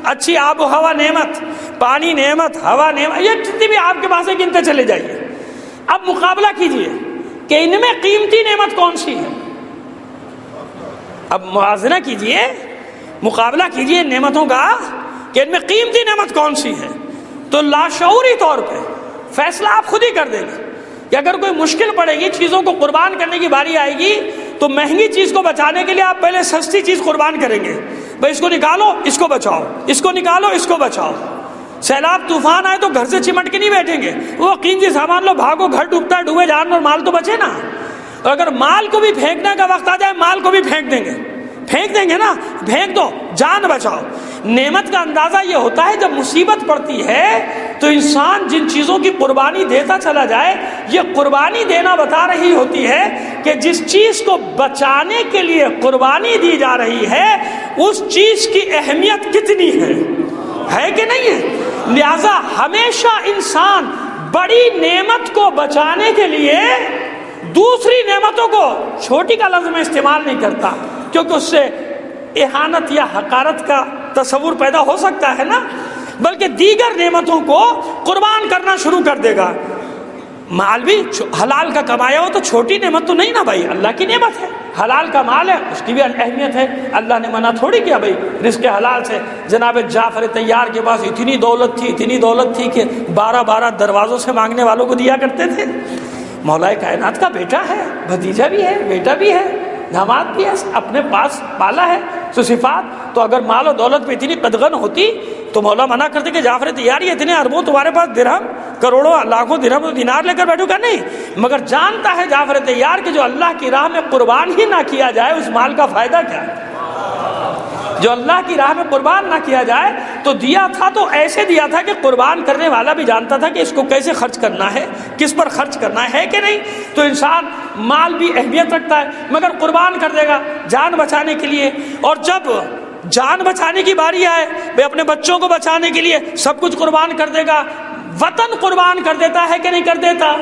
S1: اچھی آب و ہوا نعمت، پانی نعمت، ہوا نعمت، یہ جتنی بھی آپ کے پاس ہے گنتے چلے جائیے۔ اب مقابلہ کیجئے کہ ان میں قیمتی نعمت کون سی ہے، اب موازنہ کیجئے، مقابلہ کیجئے نعمتوں کا کہ ان میں قیمتی نعمت کون سی ہے، تو لاشعوری طور پہ فیصلہ آپ خود ہی کر دیں گے کہ اگر کوئی مشکل پڑے گی، چیزوں کو قربان کرنے کی باری آئے گی، تو مہنگی چیز کو بچانے کے لیے آپ پہلے سستی چیز قربان کریں گے، بھائی اس کو نکالو اس کو بچاؤ، اس کو نکالو اس کو بچاؤ۔ سیلاب طوفان آئے تو گھر سے چمٹ کے نہیں بیٹھیں گے، وہ قیمتی سامان لو بھاگو، گھر ڈوبتا ہے، ڈوبے جان اور مال تو بچے نا، اور اگر مال کو بھی پھینکنے کا وقت آ جائے مال کو بھی پھینک دیں گے، پھینک دیں گے نا، پھینک دو، جان بچاؤ۔ نعمت کا اندازہ یہ ہوتا ہے جب مصیبت پڑتی ہے تو انسان جن چیزوں کی قربانی دیتا چلا جائے، یہ قربانی دینا بتا رہی ہوتی ہے کہ جس چیز کو بچانے کے لیے قربانی دی جا رہی ہے اس چیز کی اہمیت کتنی ہے کہ نہیں ہے؟ لہذا ہمیشہ انسان بڑی نعمت کو بچانے کے لیے دوسری نعمتوں کو چھوٹی کا لفظ میں استعمال نہیں کرتا، کیونکہ اس سے اہانت یا حقارت کا تصور پیدا ہو سکتا ہے نا، بلکہ دیگر نعمتوں کو قربان کرنا شروع کر دے گا۔ مال بھی حلال کا کمایا ہو تو چھوٹی نعمت تو نہیں نا بھائی، اللہ کی نعمت ہے، حلال کا مال ہے، اس کی بھی اہمیت ہے۔ اللہ نے منع تھوڑی کیا بھائی رزق حلال سے۔ جناب جعفر طیار کے پاس اتنی دولت تھی کہ 12 دروازوں سے مانگنے والوں کو دیا کرتے تھے۔ مولا کائنات کا بیٹا ہے، بھتیجا بھی ہے، بیٹا بھی ہے، داماد بھی ہے، اپنے پاس پالا ہے، تو صفات تو اگر مال و دولت پہ اتنی قدغن ہوتی تو مولا منع کرتے کہ جعفر طیار یہ اتنے اربوں تمہارے پاس درہم کروڑوں لاکھوں درہم دینار لے کر بیٹھو گا؟ نہیں، مگر جانتا ہے جعفر طیار کہ جو اللہ کی راہ میں قربان ہی نہ کیا جائے اس مال کا فائدہ کیا ہے۔ جو اللہ کی راہ میں قربان نہ کیا جائے تو دیا تھا تو ایسے دیا تھا کہ قربان کرنے والا بھی جانتا تھا کہ اس کو کیسے خرچ کرنا ہے، کس پر خرچ کرنا ہے کہ نہیں۔ تو انسان مال بھی اہمیت رکھتا ہے مگر قربان کر دے گا جان بچانے کے لیے، اور جب جان بچانے کی باری آئے بھائی اپنے بچوں کو بچانے کے لیے سب کچھ قربان کر دے گا۔ وطن قربان کر دیتا ہے کہ نہیں کر دیتا؟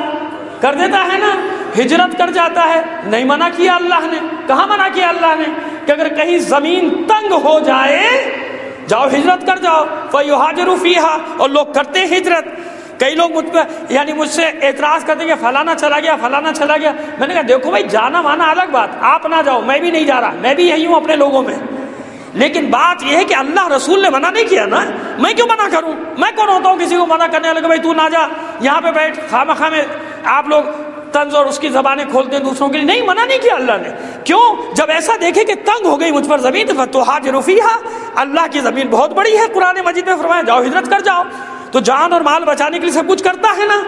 S1: کر دیتا ہے نا، ہجرت کر جاتا ہے، نہیں منع کیا اللہ نے؟ کہاں منع کیا اللہ نے کہ اگر کہیں زمین تنگ ہو جائے جاؤ ہجرت کر جاؤ، فَيُهَاجِرُ فِيهَا، اور لوگ کرتے ہجرت۔ کئی لوگ مجھ سے اعتراض کرتے کہ فلانا چلا گیا۔ میں نے کہا دیکھو بھائی جانا مانا الگ بات، آپ نہ جاؤ، میں بھی نہیں جا رہا، میں بھی یہی ہوں اپنے لوگوں میں، لیکن بات یہ ہے کہ اللہ رسول نے منع نہیں کیا نا، میں کیوں منع کروں؟ میں کون ہوتا ہوں کسی کو منع کرنے والا کہ بھائی تو نہ جا، یہاں پہ بیٹھ، خواہ میں آپ لوگ طنز اور اس کی زبانیں کھولتے ہیں دوسروں کے لیے۔ نہیں، منع نہیں کیا اللہ نے۔ کیوں؟ جب ایسا دیکھے کہ تنگ ہو گئی مجھ پر زمین تو ہاجروا فیہا، اللہ کی زمین بہت بڑی ہے، قرآن مجید میں فرمایا جاؤ ہجرت کر جاؤ۔ تو جان اور مال بچانے کے لیے سب کچھ کرتا ہے نا،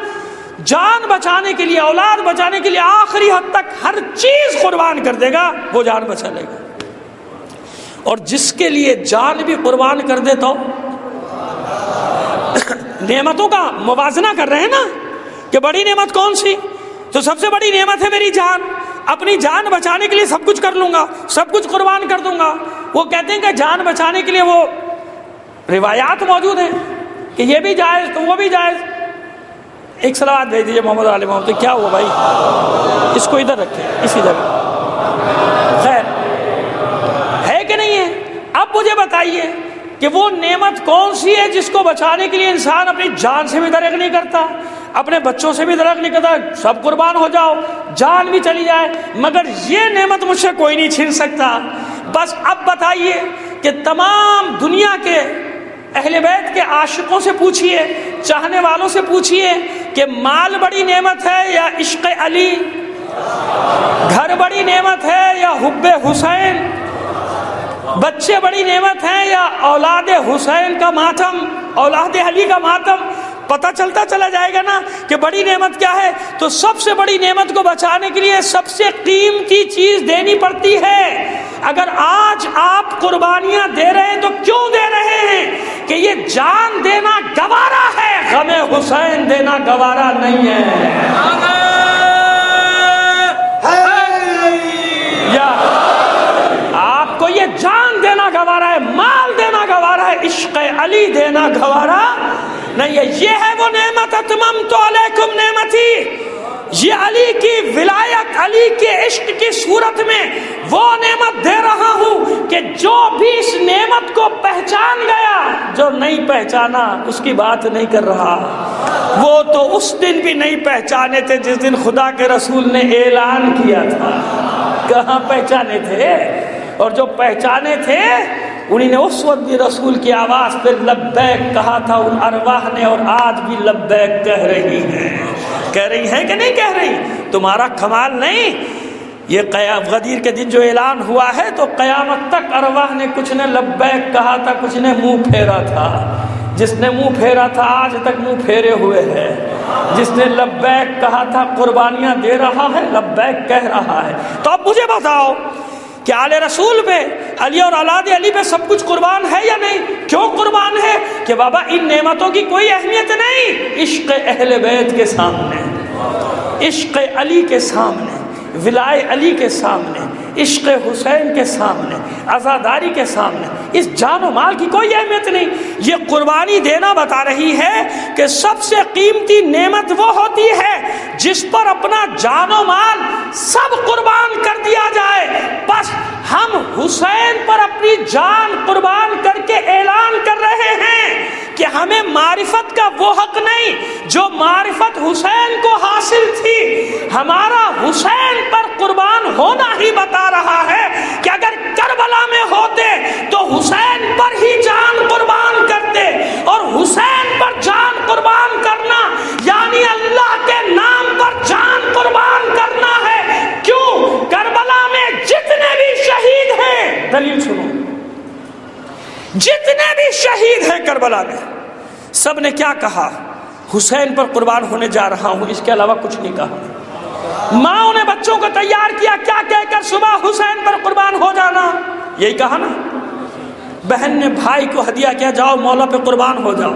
S1: جان بچانے کے لیے، اولاد بچانے کے لیے آخری حد تک ہر چیز قربان کر دے گا، وہ جان بچا لے گا۔ اور جس کے لیے جان بھی قربان کر دیتا ہو، نعمتوں کا موازنہ کر رہے ہیں نا کہ بڑی نعمت کون سی؟ تو سب سے بڑی نعمت ہے میری جان، اپنی جان بچانے کے لیے سب کچھ کر لوں گا، سب کچھ قربان کر دوں گا۔ وہ کہتے ہیں کہ جان بچانے کے لیے وہ روایات موجود ہیں کہ یہ بھی جائز تو وہ بھی جائز۔ ایک صلوات بھیج دیجیے محمد علی محمد۔ تو کیا ہوا بھائی، اس کو ادھر رکھیں اسی جگہ، خیر ہے کہ نہیں ہے؟ اب مجھے بتائیے کہ وہ نعمت کون سی ہے جس کو بچانے کے لیے انسان اپنی جان سے بھی درک نہیں کرتا، اپنے بچوں سے بھی درک نہیں کرتا، سب قربان ہو جاؤ، جان بھی چلی جائے، مگر یہ نعمت مجھ سے کوئی نہیں چھین سکتا۔ بس اب بتائیے کہ تمام دنیا کے اہل بیت کے عاشقوں سے پوچھئے، چاہنے والوں سے پوچھئے کہ مال بڑی نعمت ہے یا عشق علی، گھر بڑی نعمت ہے یا حب حسین، بچے بڑی نعمت ہے یا اولاد حسین کا ماتم، اولاد علی کا ماتم۔ پتہ چلتا چلا جائے گا نا کہ بڑی نعمت کیا ہے۔ تو سب سے بڑی نعمت کو بچانے کے لیے سب سے قیمتی چیز دینی پڑتی ہے۔ اگر آج آپ قربانیاں دے رہے ہیں تو کیوں دے رہے ہیں؟ کہ یہ جان دینا گوارا ہے، غم حسین دینا گوارا نہیں ہے۔ یا آپ کو یہ جان دینا گوارا ہے، مال دینا گوارا ہے، عشق علی دینا گوارا نہیں ہے۔ یہ ہے وہ نعمت، اتممت علیکم نعمتی، یہ علی کی ولایت، علی کے عشق کی صورت میں وہ نعمت دے رہا ہوں کہ جو بھی اس نعمت کو پہچان گیا، جو نہیں پہچانا اس کی بات نہیں کر رہا۔ وہ تو اس دن بھی نہیں پہچانے تھے جس دن خدا کے رسول نے اعلان کیا تھا، کہاں پہچانے تھے؟ اور جو پہچانے تھے انہی نے اس وقت بھی رسول کی آواز پر لبیک کہا تھا، ان ارواح نے، اور آج بھی لبیک کہہ رہی ہیں کہ نہیں کہہ رہی؟ تمہارا کمال نہیں، یہ غدیر کے دن جو اعلان ہوا ہے تو قیامت تک ارواح نے کچھ نے لبیک کہا تھا، کچھ نے منہ پھیرا تھا۔ جس نے منہ پھیرا تھا آج تک منہ پھیرے ہوئے ہے، جس نے لبیک کہا تھا قربانیاں دے رہا ہے، لبیک کہہ رہا ہے۔ تو اب مجھے بتاؤ کہ آل رسول پہ، علی اور اولاد علی پہ سب کچھ قربان ہے یا نہیں؟ کیوں قربان ہے؟ کہ بابا ان نعمتوں کی کوئی اہمیت نہیں عشق اہل بیت کے سامنے، عشق علی کے سامنے، ولائے علی کے سامنے، عشق حسین کے سامنے، عزاداری کے سامنے اس جان و مال کی کوئی اہمیت نہیں۔ یہ قربانی دینا بتا رہی ہے کہ سب سے قیمتی نعمت وہ ہوتی ہے جس پر اپنا جان و مال سب قربان کر دیا جائے۔ بس ہم حسین پر اپنی جان قربان کر کے اعلان کر رہے ہیں کہ ہمیں معرفت کا وہ حق نہیں جو معرفت حسین کو حاصل تھی، ہمارا حسین پر قربان ہونا ہی بتا رہا ہے کہ اگر کربلا میں ہوتے تو حسین پر ہی جان قربان کرتے، اور حسین پر جان قربان کرنا یعنی اللہ کے نام پر جان قربان کرنا ہے۔ کیوں؟ کربلا میں جتنے بھی شہید ہیں، دلیل سنو، جتنے بھی شہید ہیں کربلا میں سب نے کیا کہا؟ حسین پر قربان ہونے جا رہا ہوں، اس کے علاوہ کچھ نہیں کہا۔ ماں نے بچوں کو تیار کیا کیا کہہ کر؟ صبح حسین پر قربان ہو جانا، یہی کہا نا۔ بہن نے بھائی کو ہدیہ کیا، جاؤ مولا پہ قربان ہو جاؤ۔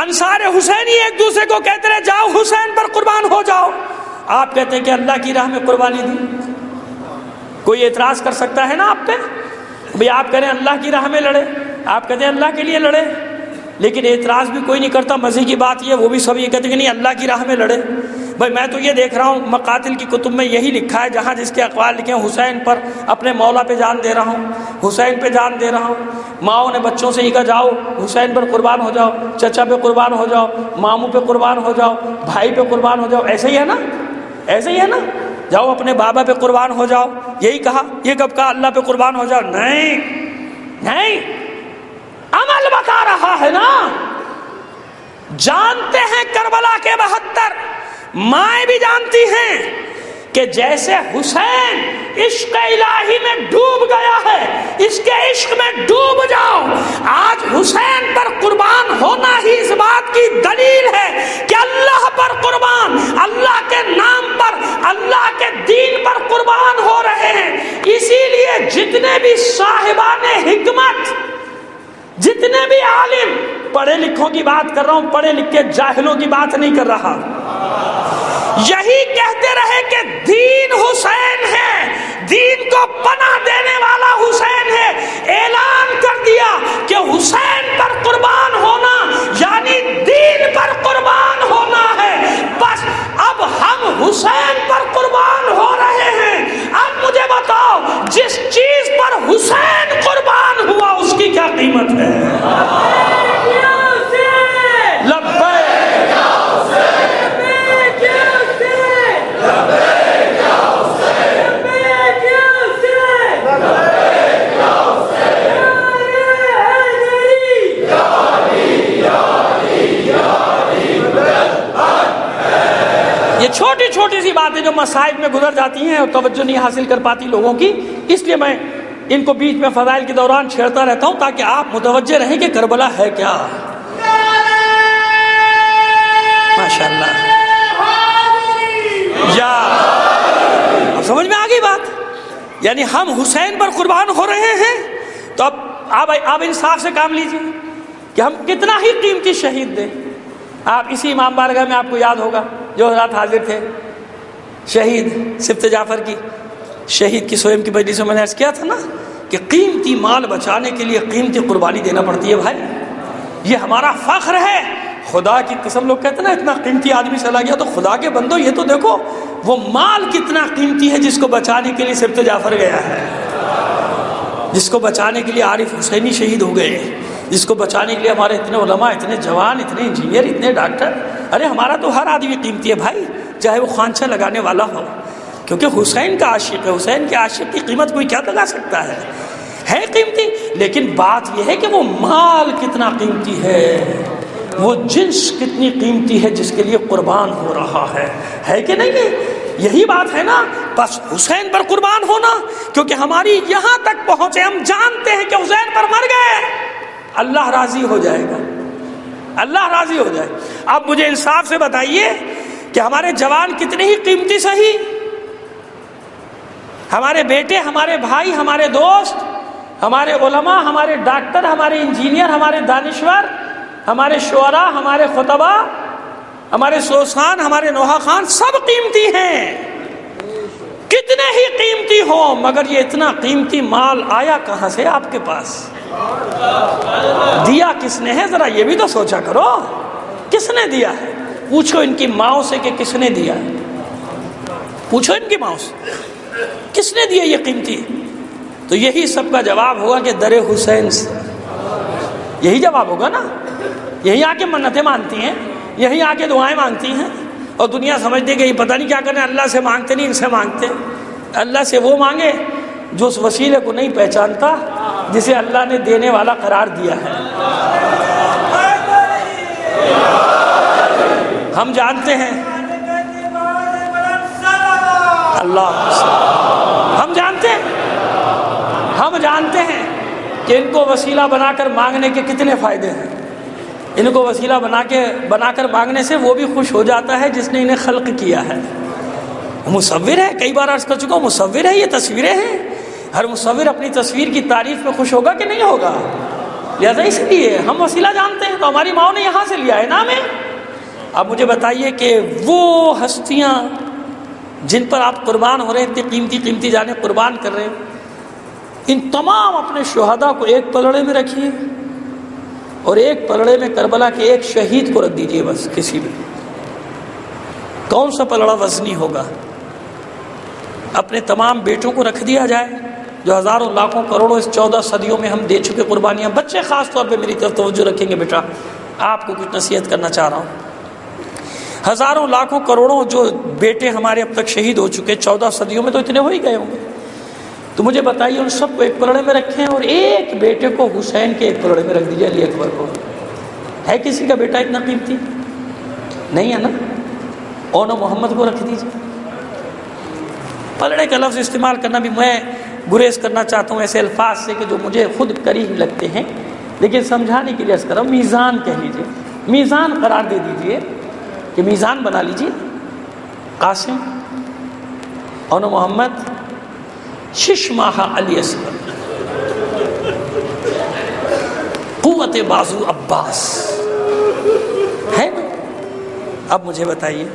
S1: انصار حسینی ایک دوسرے کو کہتے رہے جاؤ حسین پر قربان ہو جاؤ۔ آپ کہتے ہیں کہ اللہ کی راہ میں قربانی دی، کوئی اعتراض کر سکتا ہے نا آپ پہ؟ بھئی آپ کہہ رہے ہیں اللہ کی راہ میں لڑے، آپ کہتے ہیں اللہ کے لیے لڑے، لیکن اعتراض بھی کوئی نہیں کرتا۔ مزے کی بات یہ وہ بھی سب یہ کہتے ہیں کہ نہیں اللہ کی راہ میں لڑے۔ بھائی میں تو یہ دیکھ رہا ہوں مقاتل کی کتب میں یہی لکھا ہے، جہاں جس کے اقوال لکھے ہیں حسین پر اپنے مولا پہ جان دے رہا ہوں، حسین پہ جان دے رہا ہوں۔ ماؤں نے بچوں سے یہ کہا جاؤ حسین پر قربان ہو جاؤ، چچا پہ قربان ہو جاؤ، ماموں پہ قربان ہو جاؤ، بھائی پہ قربان ہو جاؤ۔ ایسے ہی ہے نا، ایسے ہی ہے نا، جاؤ اپنے بابا پہ قربان ہو جاؤ، یہی کہا؟ یہ کب کہا اللہ پہ قربان ہو جاؤ؟ نہیں نہیں، عمل بتا رہا ہے نا۔ جانتے ہیں کربلا کے 72 مائیں بھی جانتی ہیں کہ جیسے حسین عشق الہی میں ڈوب گیا ہے، اس کے عشق میں ڈوب جاؤ۔ آج حسین پر قربان ہونا ہی اس بات کی دلیل ہے کہ اللہ پر قربان، اللہ کے نام پر، اللہ کے دین پر قربان ہو رہے ہیں۔ اسی لیے جتنے بھی صاحبان حکمت، جتنے بھی عالم، پڑھے لکھوں کی بات کر رہا ہوں، پڑھے لکھے جاہلوں کی بات نہیں کر رہا، یہی کہتے رہے کہ دین حسین ہے، دین کو پناہ دینے والا حسین ہے۔ اعلان کر دیا کہ حسین پر قربان ہونا یعنی دین پر قربان ہونا ہے۔ بس اب ہم حسین پر قربان ہو رہے ہیں۔ اب مجھے بتاؤ جس چیز پر حسین قربان ہوا اس کی کیا قیمت ہے؟ یہ چھوٹی چھوٹی سی باتیں جو مصائب میں گزر جاتی ہیں اور توجہ نہیں حاصل کر پاتی لوگوں کی، اس لیے میں ان کو بیچ میں فضائل کے دوران چھیڑتا رہتا ہوں تاکہ آپ متوجہ رہیں کہ کربلا ہے کیا۔ ماشاءاللہ، یا اب سمجھ میں آ گئی بات؟ یعنی ہم حسین پر قربان ہو رہے ہیں تو اب آپ انصاف سے کام لیجیے کہ ہم کتنا ہی قیمتی شہید دیں۔ آپ اسی امام بارگاہ میں آپ کو یاد ہوگا جو حضرات حاضر تھے، شہید سبط جعفر کی، شہید کی سوئم کی مجلس میں نے عرض کیا تھا نا کہ قیمتی مال بچانے کے لیے قیمتی قربانی دینا پڑتی ہے بھائی، یہ ہمارا فخر ہے۔ خدا کی قسم لوگ کہتے ہیں نا اتنا قیمتی آدمی چلا گیا، تو خدا کے بندو یہ تو دیکھو وہ مال کتنا قیمتی ہے جس کو بچانے کے لیے سبط جعفر گیا ہے، جس کو بچانے کے لیے عارف حسینی شہید ہو گئے، جس کو بچانے کے لیے ہمارے اتنے علماء، اتنے جوان، اتنے انجینئر، اتنے ڈاکٹر۔ ارے ہمارا تو ہر آدمی قیمتی ہے بھائی، چاہے وہ خوانچہ لگانے والا ہو، کیونکہ حسین کا عاشق ہے۔ حسین کے عاشق کی قیمت کوئی کیا لگا سکتا ہے قیمتی، لیکن بات یہ ہے کہ وہ مال کتنا قیمتی ہے، وہ جنس کتنی قیمتی ہے جس کے لیے قربان ہو رہا ہے کہ نہیں ہے؟ یہی بات ہے نا۔ بس حسین پر قربان ہونا، کیونکہ ہماری یہاں تک پہنچے، ہم جانتے ہیں کہ حسین پر مر گئے، اللہ راضی ہو جائے گا، اللہ راضی ہو جائے۔ اب مجھے انصاف سے بتائیے کہ ہمارے جوان کتنے ہی قیمتی صحیح، ہمارے بیٹے، ہمارے بھائی، ہمارے دوست، ہمارے علماء، ہمارے ڈاکٹر، ہمارے انجینئر، ہمارے دانشور، ہمارے شعراء، ہمارے خطبہ، ہمارے سوسان، ہمارے نوحہ خان، سب قیمتی ہیں، کتنے ہی قیمتی ہوں، مگر یہ اتنا قیمتی مال آیا کہاں سے آپ کے پاس؟ دیا کس نے ہے؟ ذرا یہ بھی تو سوچا کرو، کس نے دیا ہے؟ پوچھو ان کی ماؤں سے کہ کس نے دیا، پوچھو ان کی ماؤں سے کس نے دیا یہ قیمتی؟ تو یہی سب کا جواب ہوگا کہ در حسین سے، یہی جواب ہوگا نا۔ یہی آ کے منتیں مانتی ہیں، یہی آ کے دعائیں مانگتی ہیں، اور دنیا سمجھتی ہے کہ یہ پتہ نہیں کیا کریں، اللہ سے مانگتے نہیں، ان سے مانگتے۔ اللہ سے وہ مانگے جو اس وسیلے کو نہیں پہچانتا جسے اللہ نے دینے والا قرار دیا ہے۔ ہم جانتے ہیں اللہ، ہم جانتے ہیں کہ ان کو وسیلہ بنا کر مانگنے کے کتنے فائدے ہیں۔ ان کو وسیلہ بنا کر مانگنے سے وہ بھی خوش ہو جاتا ہے جس نے انہیں خلق کیا ہے۔ مصور ہے، کئی بار عرض کر چکا ہوں، مصور ہے، یہ تصویریں ہیں۔ ہر مصور اپنی تصویر کی تعریف میں خوش ہوگا کہ نہیں ہوگا؟ لہذا اس لیے ہم وسیلہ جانتے ہیں، تو ہماری ماں نے یہاں سے لیا ہے نام ہے۔ اب مجھے بتائیے کہ وہ ہستیاں جن پر آپ قربان ہو رہے ہیں، اتنی قیمتی قیمتی جانیں قربان کر رہے ہیں، ان تمام اپنے شہداء کو ایک پلڑے میں رکھیے، اور ایک پلڑے میں کربلا کے ایک شہید کو رکھ دیجئے، بس کسی بھی۔ کون سا پلڑا وزنی ہوگا؟ اپنے تمام بیٹوں کو رکھ دیا جائے جو ہزاروں لاکھوں کروڑوں اس 14 صدیوں میں ہم دے چکے قربانیاں۔ بچے خاص طور پہ میری طرف توجہ رکھیں گے، بیٹا آپ کو کچھ نصیحت کرنا چاہ رہا ہوں۔ ہزاروں لاکھوں کروڑوں جو بیٹے ہمارے اب تک شہید ہو چکے 14 صدیوں میں، تو اتنے ہو ہی گئے ہوں گے۔ تو مجھے بتائیے ان سب کو ایک پلڑے میں رکھیں، اور ایک بیٹے کو حسین کے ایک پلڑے میں رکھ دیجیے، علی اکبر کو۔ ہے کسی کا بیٹا اتنا قیمتی؟ نہیں ہے نا؟ اون محمد کو رکھ دیجیے۔ پلڑے کا لفظ استعمال کرنا بھی میں گریز کرنا چاہتا ہوں ایسے الفاظ سے کہ جو مجھے خود قریب لگتے ہیں، لیکن سمجھانے کے لیے عرض کر رہا ہوں، میزان کہہ لیجیے، میزان قرار دے دیجیے کہ میزان بنا لیجیے۔ قاسم، اون محمد، 6 ماہ علی اصغر، قوت بازو عباس، ہے نا؟ اب مجھے بتائیے،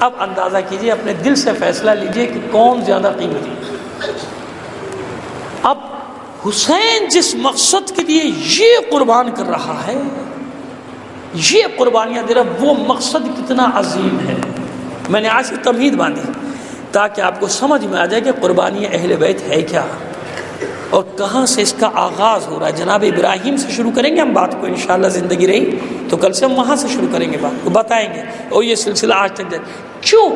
S1: اب اندازہ کیجئے، اپنے دل سے فیصلہ لیجئے کہ کون زیادہ قیمتی ہے۔ اب حسین جس مقصد کے لیے یہ قربان کر رہا ہے، یہ قربانیاں دے رہا، وہ مقصد کتنا عظیم ہے۔ میں نے آج کی تمہید باندھی تاکہ آپ کو سمجھ میں آ جائے کہ قربانی اہل بیت ہے کیا، اور کہاں سے اس کا آغاز ہو رہا ہے۔ جناب ابراہیم سے شروع کریں گے ہم بات کو، انشاءاللہ زندگی رہی تو کل سے ہم وہاں سے شروع کریں گے بات کو، بتائیں گے، اور یہ سلسلہ آج تک جائے کیوں،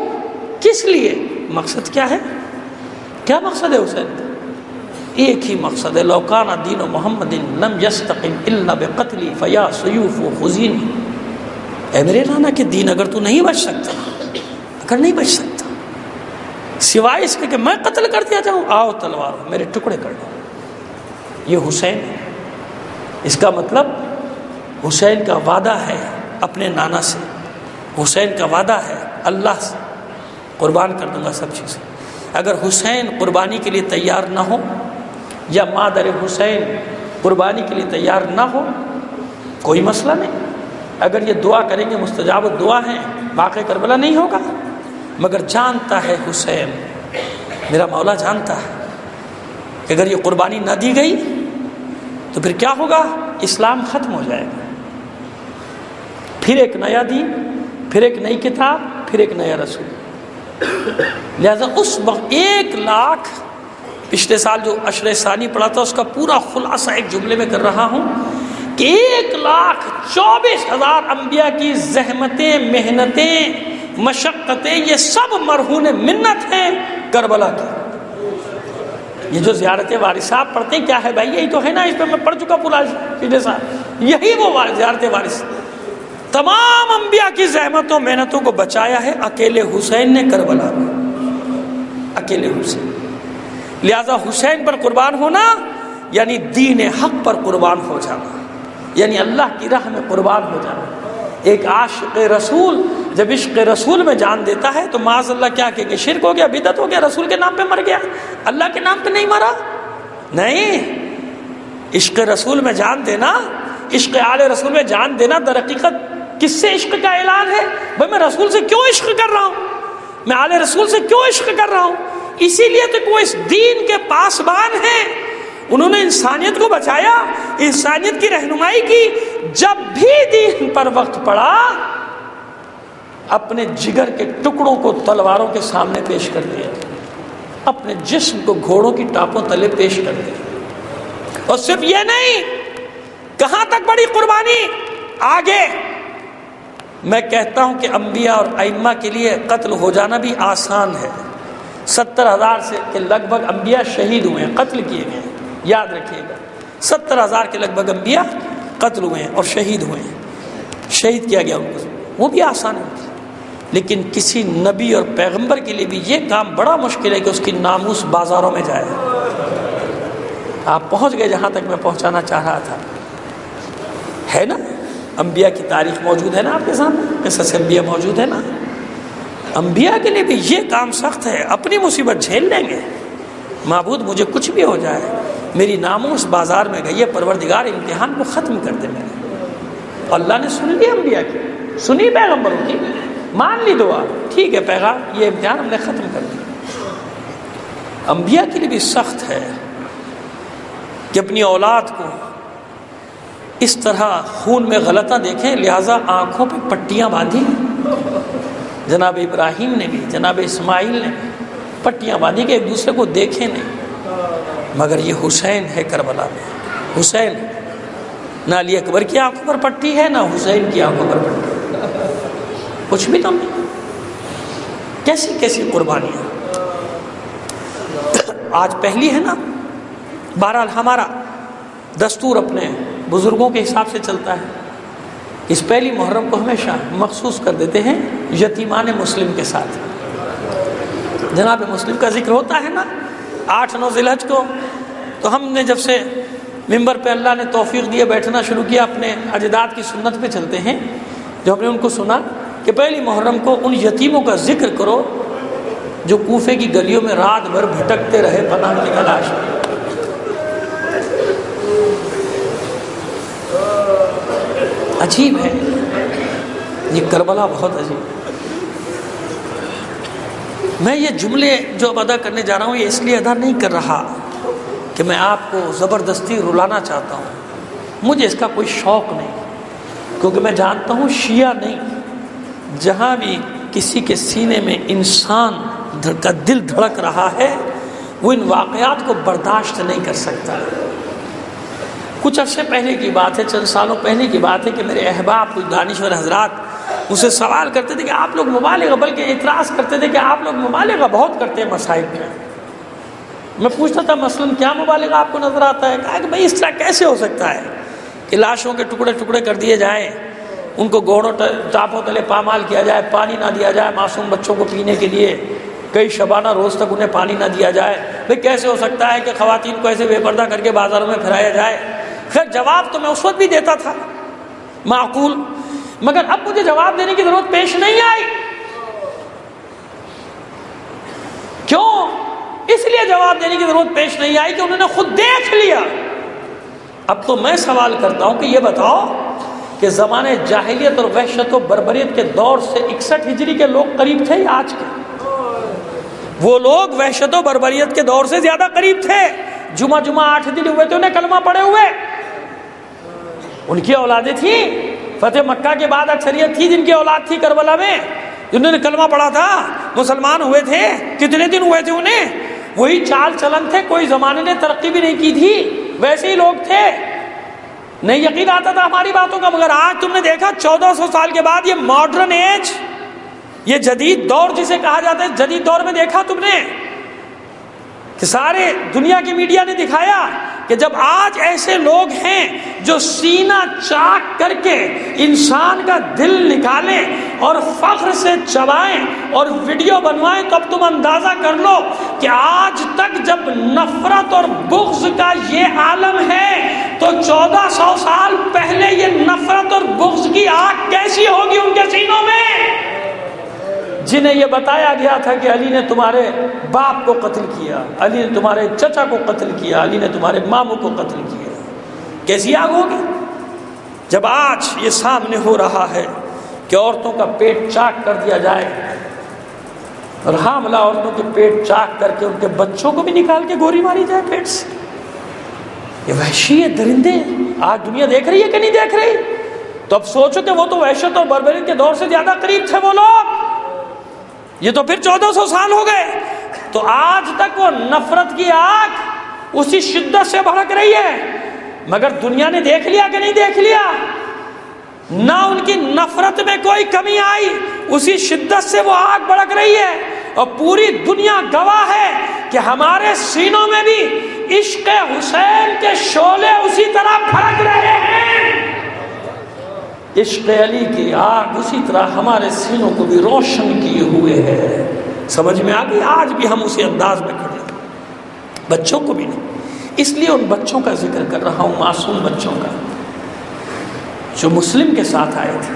S1: کس لیے، مقصد کیا ہے، کیا مقصد ہے حسین؟ ایک ہی مقصد ہے، لو کان دین محمد لم یستقم الا بقتلی فیا سیوف خذینی۔ اے میرے نانا کہ دین اگر تو نہیں بچ سکتا، اگر نہیں بچ سکتا سوائے اس کے کہ میں قتل کر دیا جاؤں، آؤ تلوار میرے ٹکڑے کر دو۔ یہ حسین ہے، اس کا مطلب حسین کا وعدہ ہے اپنے نانا سے، حسین کا وعدہ ہے اللہ سے، قربان کر دوں گا سب چیزیں۔ اگر حسین قربانی کے لیے تیار نہ ہو، یا مادر حسین قربانی کے لیے تیار نہ ہو، کوئی مسئلہ نہیں۔ اگر یہ دعا کریں گے مستجاب الدعا ہیں، واقع کربلا نہیں ہوگا، مگر جانتا ہے حسین، میرا مولا جانتا ہے کہ اگر یہ قربانی نہ دی گئی تو پھر کیا ہوگا، اسلام ختم ہو جائے گا، پھر ایک نیا دین، پھر ایک نئی کتاب، پھر ایک نیا رسول۔ لہذا اس وقت 1 لاکھ، پچھلے سال جو عشر ثانی پڑھا تھا اس کا پورا خلاصہ ایک جملے میں کر رہا ہوں کہ 1,24,000 انبیاء کی زحمتیں، محنتیں، مشقتیں، یہ سب مرہون منت ہیں کربلا کی۔ یہ جو زیارت وارثہ آپ پڑھتے ہیں کیا ہے بھائی؟ یہی تو ہے نا، اس پہ میں پڑھ چکا پورا پچھلے سال، یہی وہ زیارت وارث، تمام انبیاء کی زحمتوں محنتوں کو بچایا ہے اکیلے حسین نے کربلا میں، اکیلے حسین۔ لہذا حسین پر قربان ہونا یعنی دین حق پر قربان ہو جانا، یعنی اللہ کی راہ میں قربان ہو جانا۔ ایک عاشق رسول جب عشق رسول میں جان دیتا ہے تو معاذ اللہ کیا کہیں گے، شرک ہو گیا، بدعت ہو گیا، رسول کے نام پہ مر گیا۔ اللہ کے نام پہ نہیں مرا؟ نہیں، عشق رسول میں جان دینا، عشق آل رسول میں جان دینا در حقیقت کس سے عشق کا اعلان ہے؟ بھائی میں رسول سے کیوں عشق کر رہا ہوں؟ میں آل رسول سے کیوں عشق کر رہا ہوں؟ اسی لیے تو وہ اس دین کے پاسبان ہیں، انہوں نے انسانیت کو بچایا، انسانیت کی رہنمائی کی۔ جب بھی دین پر وقت پڑا اپنے جگر کے ٹکڑوں کو تلواروں کے سامنے پیش کر دیا، اپنے جسم کو گھوڑوں کی ٹاپوں تلے پیش کر دیا۔ اور صرف یہ نہیں، کہاں تک بڑی قربانی؟ آگے میں کہتا ہوں کہ انبیاء اور ائمہ کے لیے قتل ہو جانا بھی آسان ہے۔ 70,000 سے کے لگ بھگ انبیاء شہید ہوئے ہیں، قتل کیے گئے ہیں، یاد رکھیے گا 70,000 کے لگ بھگ انبیاء قتل ہوئے ہیں اور شہید ہوئے ہیں، شہید کیا گیا ان کو، وہ بھی آسان ہے۔ لیکن کسی نبی اور پیغمبر کے لیے بھی یہ کام بڑا مشکل ہے کہ اس کی ناموس بازاروں میں جائے۔ آپ پہنچ گئے جہاں تک میں پہنچانا چاہ رہا تھا، ہے نا؟ انبیاء کی تاریخ موجود ہے نا آپ کے سامنے، قصص انبیاء موجود ہے نا۔ انبیاء کے لیے بھی یہ کام سخت ہے، اپنی مصیبت جھیل لیں گے، معبود مجھے کچھ بھی ہو جائے میری ناموس بازار میں گئی ہے، پروردگار امتحان کو ختم کر دے میرے۔ اللہ نے سن لی انبیاء کی، سنی پیغمبروں کی، مان لی دعا، ٹھیک ہے پیغام، یہ امتحان ہم نے ختم کر دیا۔ انبیاء کے لیے بھی سخت ہے کہ اپنی اولاد کو اس طرح خون میں غلطہ دیکھیں، لہٰذا آنکھوں پہ پٹیاں باندھی۔ جناب ابراہیم نے بھی، جناب اسماعیل نے بھی پٹیاں باندھی کہ ایک دوسرے کو دیکھیں نہیں۔ مگر یہ حسین ہے کربلا میں، حسین، نہ علی اکبر کی آنکھوں پر پٹی ہے، نہ حسین کی آنکھوں پر پٹی ہے، کچھ بھی تو نہیں۔ کیسی کیسی قربانیاں آج پہلی ہے نا۔ بہرحال ہمارا دستور اپنے بزرگوں کے حساب سے چلتا ہے، اس پہلی محرم کو ہمیشہ مخصوص کر دیتے ہیں یتیمان مسلم کے ساتھ۔ جناب مسلم کا ذکر ہوتا ہے نا 8-9 ذی الحج کو، تو ہم نے جب سے ممبر پہ اللہ نے توفیق دیے بیٹھنا شروع کیا، اپنے اجداد کی سنت پہ چلتے ہیں۔ جو ہم نے ان کو سنا کہ پہلی محرم کو ان یتیموں کا ذکر کرو جو کوفے کی گلیوں میں رات بھر بھٹکتے رہے پناہ کی تلاش میں۔ عجیب ہے یہ کربلا، بہت عجیب۔ میں یہ جملے جو اب ادا کرنے جا رہا ہوں یہ اس لیے ادا نہیں کر رہا کہ میں آپ کو زبردستی رلانا چاہتا ہوں، مجھے اس کا کوئی شوق نہیں، کیونکہ میں جانتا ہوں شیعہ نہیں، جہاں بھی کسی کے سینے میں انسان کا دل دھڑک رہا ہے وہ ان واقعات کو برداشت نہیں کر سکتا۔ کچھ عرصے پہلے کی بات ہے، چند سالوں پہلے کی بات ہے کہ میرے احباب کچھ دانشور حضرات مجھ سے سوال کرتے تھے کہ آپ لوگ مبالغہ، بلکہ اعتراض کرتے تھے کہ آپ لوگ مبالغہ بہت کرتے ہیں مسائل میں۔ میں پوچھتا تھا مثلاً کیا مبالغہ آپ کو نظر آتا ہے؟ کہا کہ بھائی اس طرح کیسے ہو سکتا ہے کہ لاشوں کے ٹکڑے ٹکڑے کر دیے جائیں، ان کو گھوڑوں ٹاپوں تلے پامال کیا جائے، پانی نہ دیا جائے معصوم بچوں کو پینے کے لیے، کئی شبانہ روز تک انہیں پانی نہ دیا جائے، بھائی کیسے ہو سکتا ہے کہ خواتین کو ایسے بے پردہ کر کے بازاروں میں پھرایا جائے؟ خیر جواب تو میں اس وقت بھی دیتا تھا معقول، مگر اب مجھے جواب دینے کی ضرورت پیش نہیں آئی۔ کیوں؟ اس لیے جواب دینے کی ضرورت پیش نہیں آئی کہ انہوں نے خود دیکھ لیا۔ اب تو میں سوال کرتا ہوں کہ یہ بتاؤ کہ زمانے جاہلیت اور وحشت و بربریت کے دور سے 61 ہجری کے لوگ قریب تھے یا آج کے؟ وہ لوگ وحشت و بربریت کے دور سے زیادہ قریب تھے۔ جمعہ 8 دن ہوئے تھے انہیں کلمہ پڑے ہوئے، ان کی اولادیں تھیں۔ فتح مکہ کے بعد اکثریت تھی جن کی اولاد تھی کربلا میں، جنہوں نے کلمہ پڑھا تھا، مسلمان ہوئے تھے۔ کتنے دن ہوئے تھے انہیں؟ وہی چال چلن تھے، کوئی زمانے نے ترقی بھی نہیں کی تھی، ویسے ہی لوگ تھے، نہیں یقین آتا تھا ہماری باتوں کا۔ مگر آج تم نے دیکھا 1400 سال کے بعد یہ ماڈرن ایج، یہ جدید دور جسے کہا جاتا ہے، جدید دور میں دیکھا تم نے کہ سارے دنیا کی میڈیا نے دکھایا کہ جب آج ایسے لوگ ہیں جو سینہ چاک کر کے انسان کا دل نکالیں اور فخر سے چبائیں اور ویڈیو بنوائیں، تو اب تم اندازہ کر لو کہ آج تک جب نفرت اور بغض کا یہ عالم ہے تو 1400 سال پہلے یہ نفرت اور بغض کی آگ کیسی ہوگی ان کے سینوں میں؟ جنہیں یہ بتایا گیا تھا کہ علی نے تمہارے باپ کو قتل کیا، علی نے تمہارے چچا کو قتل کیا، علی نے تمہارے ماموں کو قتل کیا، کیسی آگ ہوگی؟ جب آج یہ سامنے ہو رہا ہے کہ عورتوں کا پیٹ چاک کر دیا جائے اور حاملہ عورتوں کے پیٹ چاک کر کے ان کے بچوں کو بھی نکال کے گولی ماری جائے پیٹ سے، یہ وحشی ہے، درندے آج دنیا دیکھ رہی ہے کہ نہیں دیکھ رہی؟ تو اب سوچو کہ وہ تو وحشت اور بربریت کے دور سے زیادہ قریب تھے وہ لوگ، یہ تو پھر 1400 سال ہو گئے، تو آج تک وہ نفرت کی آگ اسی شدت سے بھڑک رہی ہے، مگر دنیا نے دیکھ لیا کہ نہیں دیکھ لیا؟ نہ ان کی نفرت میں کوئی کمی آئی، اسی شدت سے وہ آگ بھڑک رہی ہے، اور پوری دنیا گواہ ہے کہ ہمارے سینوں میں بھی عشق حسین کے شعلے اسی طرح بھڑک رہے ہیں، عشق علی کی آگ اسی طرح ہمارے سینوں کو بھی روشن کیے ہوئے ہے۔ سمجھ میں آ گئی؟ آج بھی ہم اسی انداز میں کھڑے ہیں، بچوں کو بھی نہیں، اس لیے ان بچوں کا ذکر کر رہا ہوں، معصوم بچوں کا جو مسلم کے ساتھ آئے تھے۔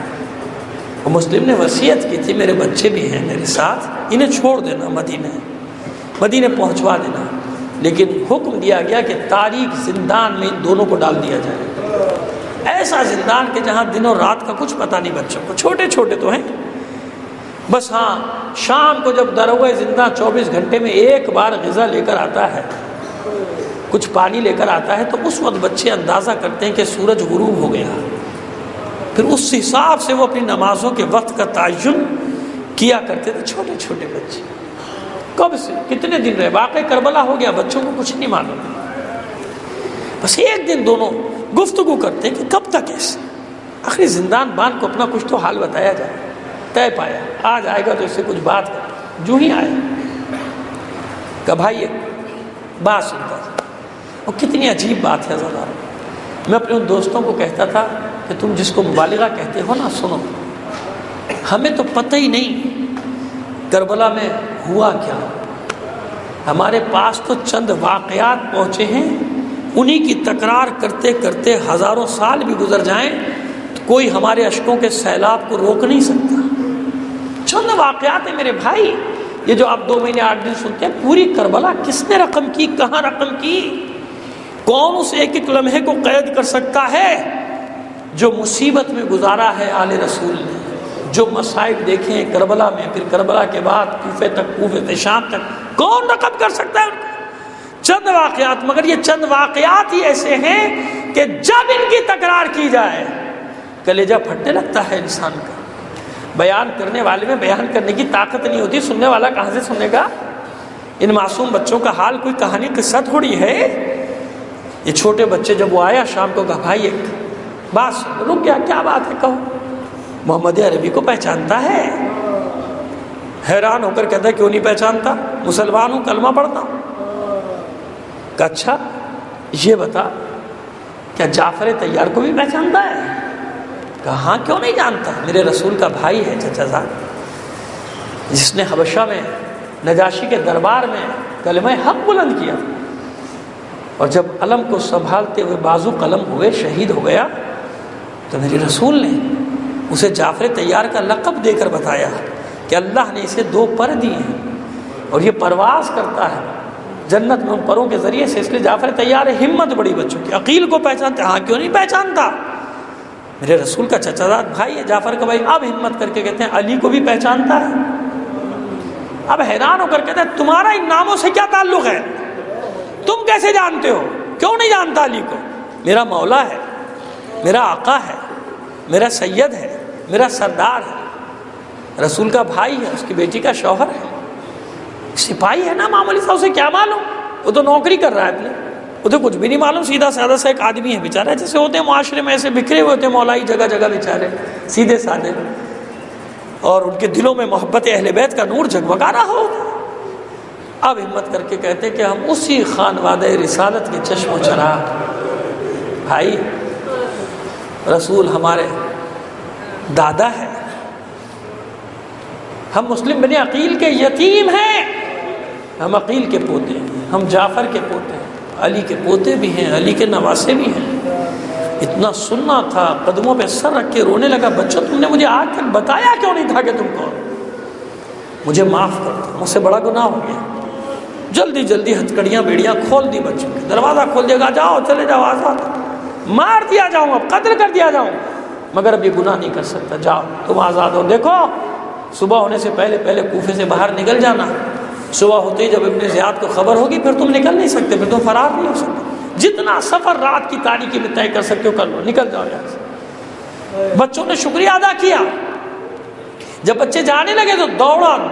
S1: وہ مسلم نے وصیت کی تھی میرے بچے بھی ہیں میرے ساتھ، انہیں چھوڑ دینا، مدینے پہنچوا دینا، لیکن حکم دیا گیا کہ تاریک زندان میں ان دونوں کو ڈال دیا جائے، ایسا زندان کہ جہاں دن اور رات کا کچھ پتہ نہیں بچوں کو، چھوٹے چھوٹے تو ہیں، بس ہاں شام کو جب دروازے زندہ 24 گھنٹے میں ایک بار غذا لے کر آتا ہے، کچھ پانی لے کر آتا ہے، تو اس وقت بچے اندازہ کرتے ہیں کہ سورج غروب ہو گیا، پھر اس حساب سے وہ اپنی نمازوں کے وقت کا تعین کیا کرتے تھے، چھوٹے چھوٹے بچے، کب سے کتنے دن رہے، واقعہ کربلا ہو گیا، بچوں کو کچھ نہیں معلوم، بس ایک دن دونوں گفتگو کرتے ہیں کہ کب تک ایسے، آخری زندان بان کو اپنا کچھ تو حال بتایا جائے، طے پایا آج آئے گا تو اس سے کچھ بات کر، جو ہی آئے کہ بھائی ایک بات سنتا تھا، وہ کتنی عجیب بات ہے ذرا، میں اپنے ان دوستوں کو کہتا تھا کہ تم جس کو مبالغہ کہتے ہو نا، سنو، ہمیں تو پتہ ہی نہیں کربلا میں ہوا کیا، ہمارے پاس تو چند واقعات پہنچے ہیں، انہی کی تکرار کرتے کرتے ہزاروں سال بھی گزر جائیں تو کوئی ہمارے اشکوں کے سیلاب کو روک نہیں سکتا، چند واقعات ہیں میرے بھائی، یہ جو آپ 2 مہینے 8 دن سنتے ہیں، پوری کربلا کس نے رقم کی، کہاں رقم کی، کون اس ایک ایک لمحے کو قید کر سکتا ہے جو مصیبت میں گزارا ہے آل رسول نے، جو مصائب دیکھیں کربلا میں، پھر کربلا کے بعد کوفے تک، کوفے سے شام تک، کون رقم کر سکتا ہے ان کو؟ چند واقعات، مگر یہ چند واقعات ہی ایسے ہیں کہ جب ان کی تکرار کی جائے کلیجہ پھٹنے لگتا ہے انسان کا، بیان کرنے والے میں بیان کرنے کی طاقت نہیں ہوتی، سننے والا کہاں سے سنے گا؟ ان معصوم بچوں کا حال کوئی کہانی قصہ تھوڑی ہے، یہ چھوٹے بچے جب وہ آیا شام کو کہا بھائی ایک بات سن، رک گیا، کیا بات ہے کہو، محمد عربی کو پہچانتا ہے؟ حیران ہو کر کہتا ہے کیوں نہیں پہچانتا، مسلمان ہوں، کلمہ پڑھتا ہوں، کہ اچھا یہ بتا کیا جعفر طیار کو بھی پہچانتا ہے؟ کہا ہاں، کیوں نہیں جانتا، میرے رسول کا بھائی ہے چچا زاد، جس نے حبشہ میں نجاشی کے دربار میں کلمہ حق بلند کیا، اور جب علم کو سنبھالتے ہوئے بازو قلم ہوئے، شہید ہو گیا، تو میرے رسول نے اسے جعفر طیار کا لقب دے کر بتایا کہ اللہ نے اسے 2 پر دیے ہیں اور یہ پرواز کرتا ہے جنت میں ان پروں کے ذریعے سے، اس لیے جعفر طیار ہے، ہمت بڑی بچوں کی، عقیل کو پہچانتے، ہاں کیوں نہیں پہچانتا، میرے رسول کا چچا زاد بھائی ہے، جعفر کا بھائی، اب ہمت کر کے کہتے ہیں علی کو بھی پہچانتا ہے، اب حیران ہو کر کہتے ہیں تمہارا ان ناموں سے کیا تعلق ہے، تم کیسے جانتے ہو، کیوں نہیں جانتا علی کو، میرا مولا ہے، میرا آقا ہے، میرا سید ہے، میرا سردار ہے، رسول کا بھائی ہے، اس کی بیٹی کا شوہر ہے، سپاہی ہے نا معمولی سا، اسے کیا معلوم، وہ تو نوکری کر رہا ہے اپنے، اسے کچھ بھی نہیں معلوم، سیدھا سادہ سا ایک آدمی ہے بیچارہ، جیسے ہوتے ہیں معاشرے میں ایسے بکھرے ہوئے ہوتے ہیں مولائی جگہ جگہ بیچارے، سیدھے سادے، اور ان کے دلوں میں محبت اہل بیت کا نور جگمگا رہا ہو۔ اب ہمت کر کے کہتے کہ ہم اسی خانوادہ رسالت کے چشم و چراغ، بھائی رسول ہمارے دادا ہے، ہم مسلم بنی عقیل کے یتیم ہیں، ہم عقیل کے پوتے ہیں، ہم جعفر کے پوتے ہیں، علی کے پوتے بھی ہیں، علی کے نواسے بھی ہیں۔ اتنا سننا تھا، قدموں پہ سر رکھ کے رونے لگا، بچوں تم نے مجھے آج تک بتایا کیوں نہیں تھا کہ تم کون؟ مجھے معاف کر دو، مجھ سے بڑا گناہ ہو گیا۔ جلدی جلدی ہتھکڑیاں بیڑیاں کھول دی بچوں کی، دروازہ کھول دیا گا، جاؤ چلے جاؤ آزاد، مار دیا جاؤں، اب قتل کر دیا جاؤں، مگر اب یہ گناہ نہیں کر سکتا، جاؤ تم آزاد ہو۔ دیکھو صبح ہونے سے پہلے پہلے کوفے سے باہر نکل جانا، صبح ہوتے ہی جب ابن زیاد کو خبر ہوگی پھر تم نکل نہیں سکتے، پھر تم فرار نہیں ہو سکتے، جتنا سفر رات کی تاریکی میں طے کر سکتے ہو کر لو، نکل جاؤ یہاں سے۔ بچوں نے شکریہ ادا کیا، جب بچے جانے لگے تو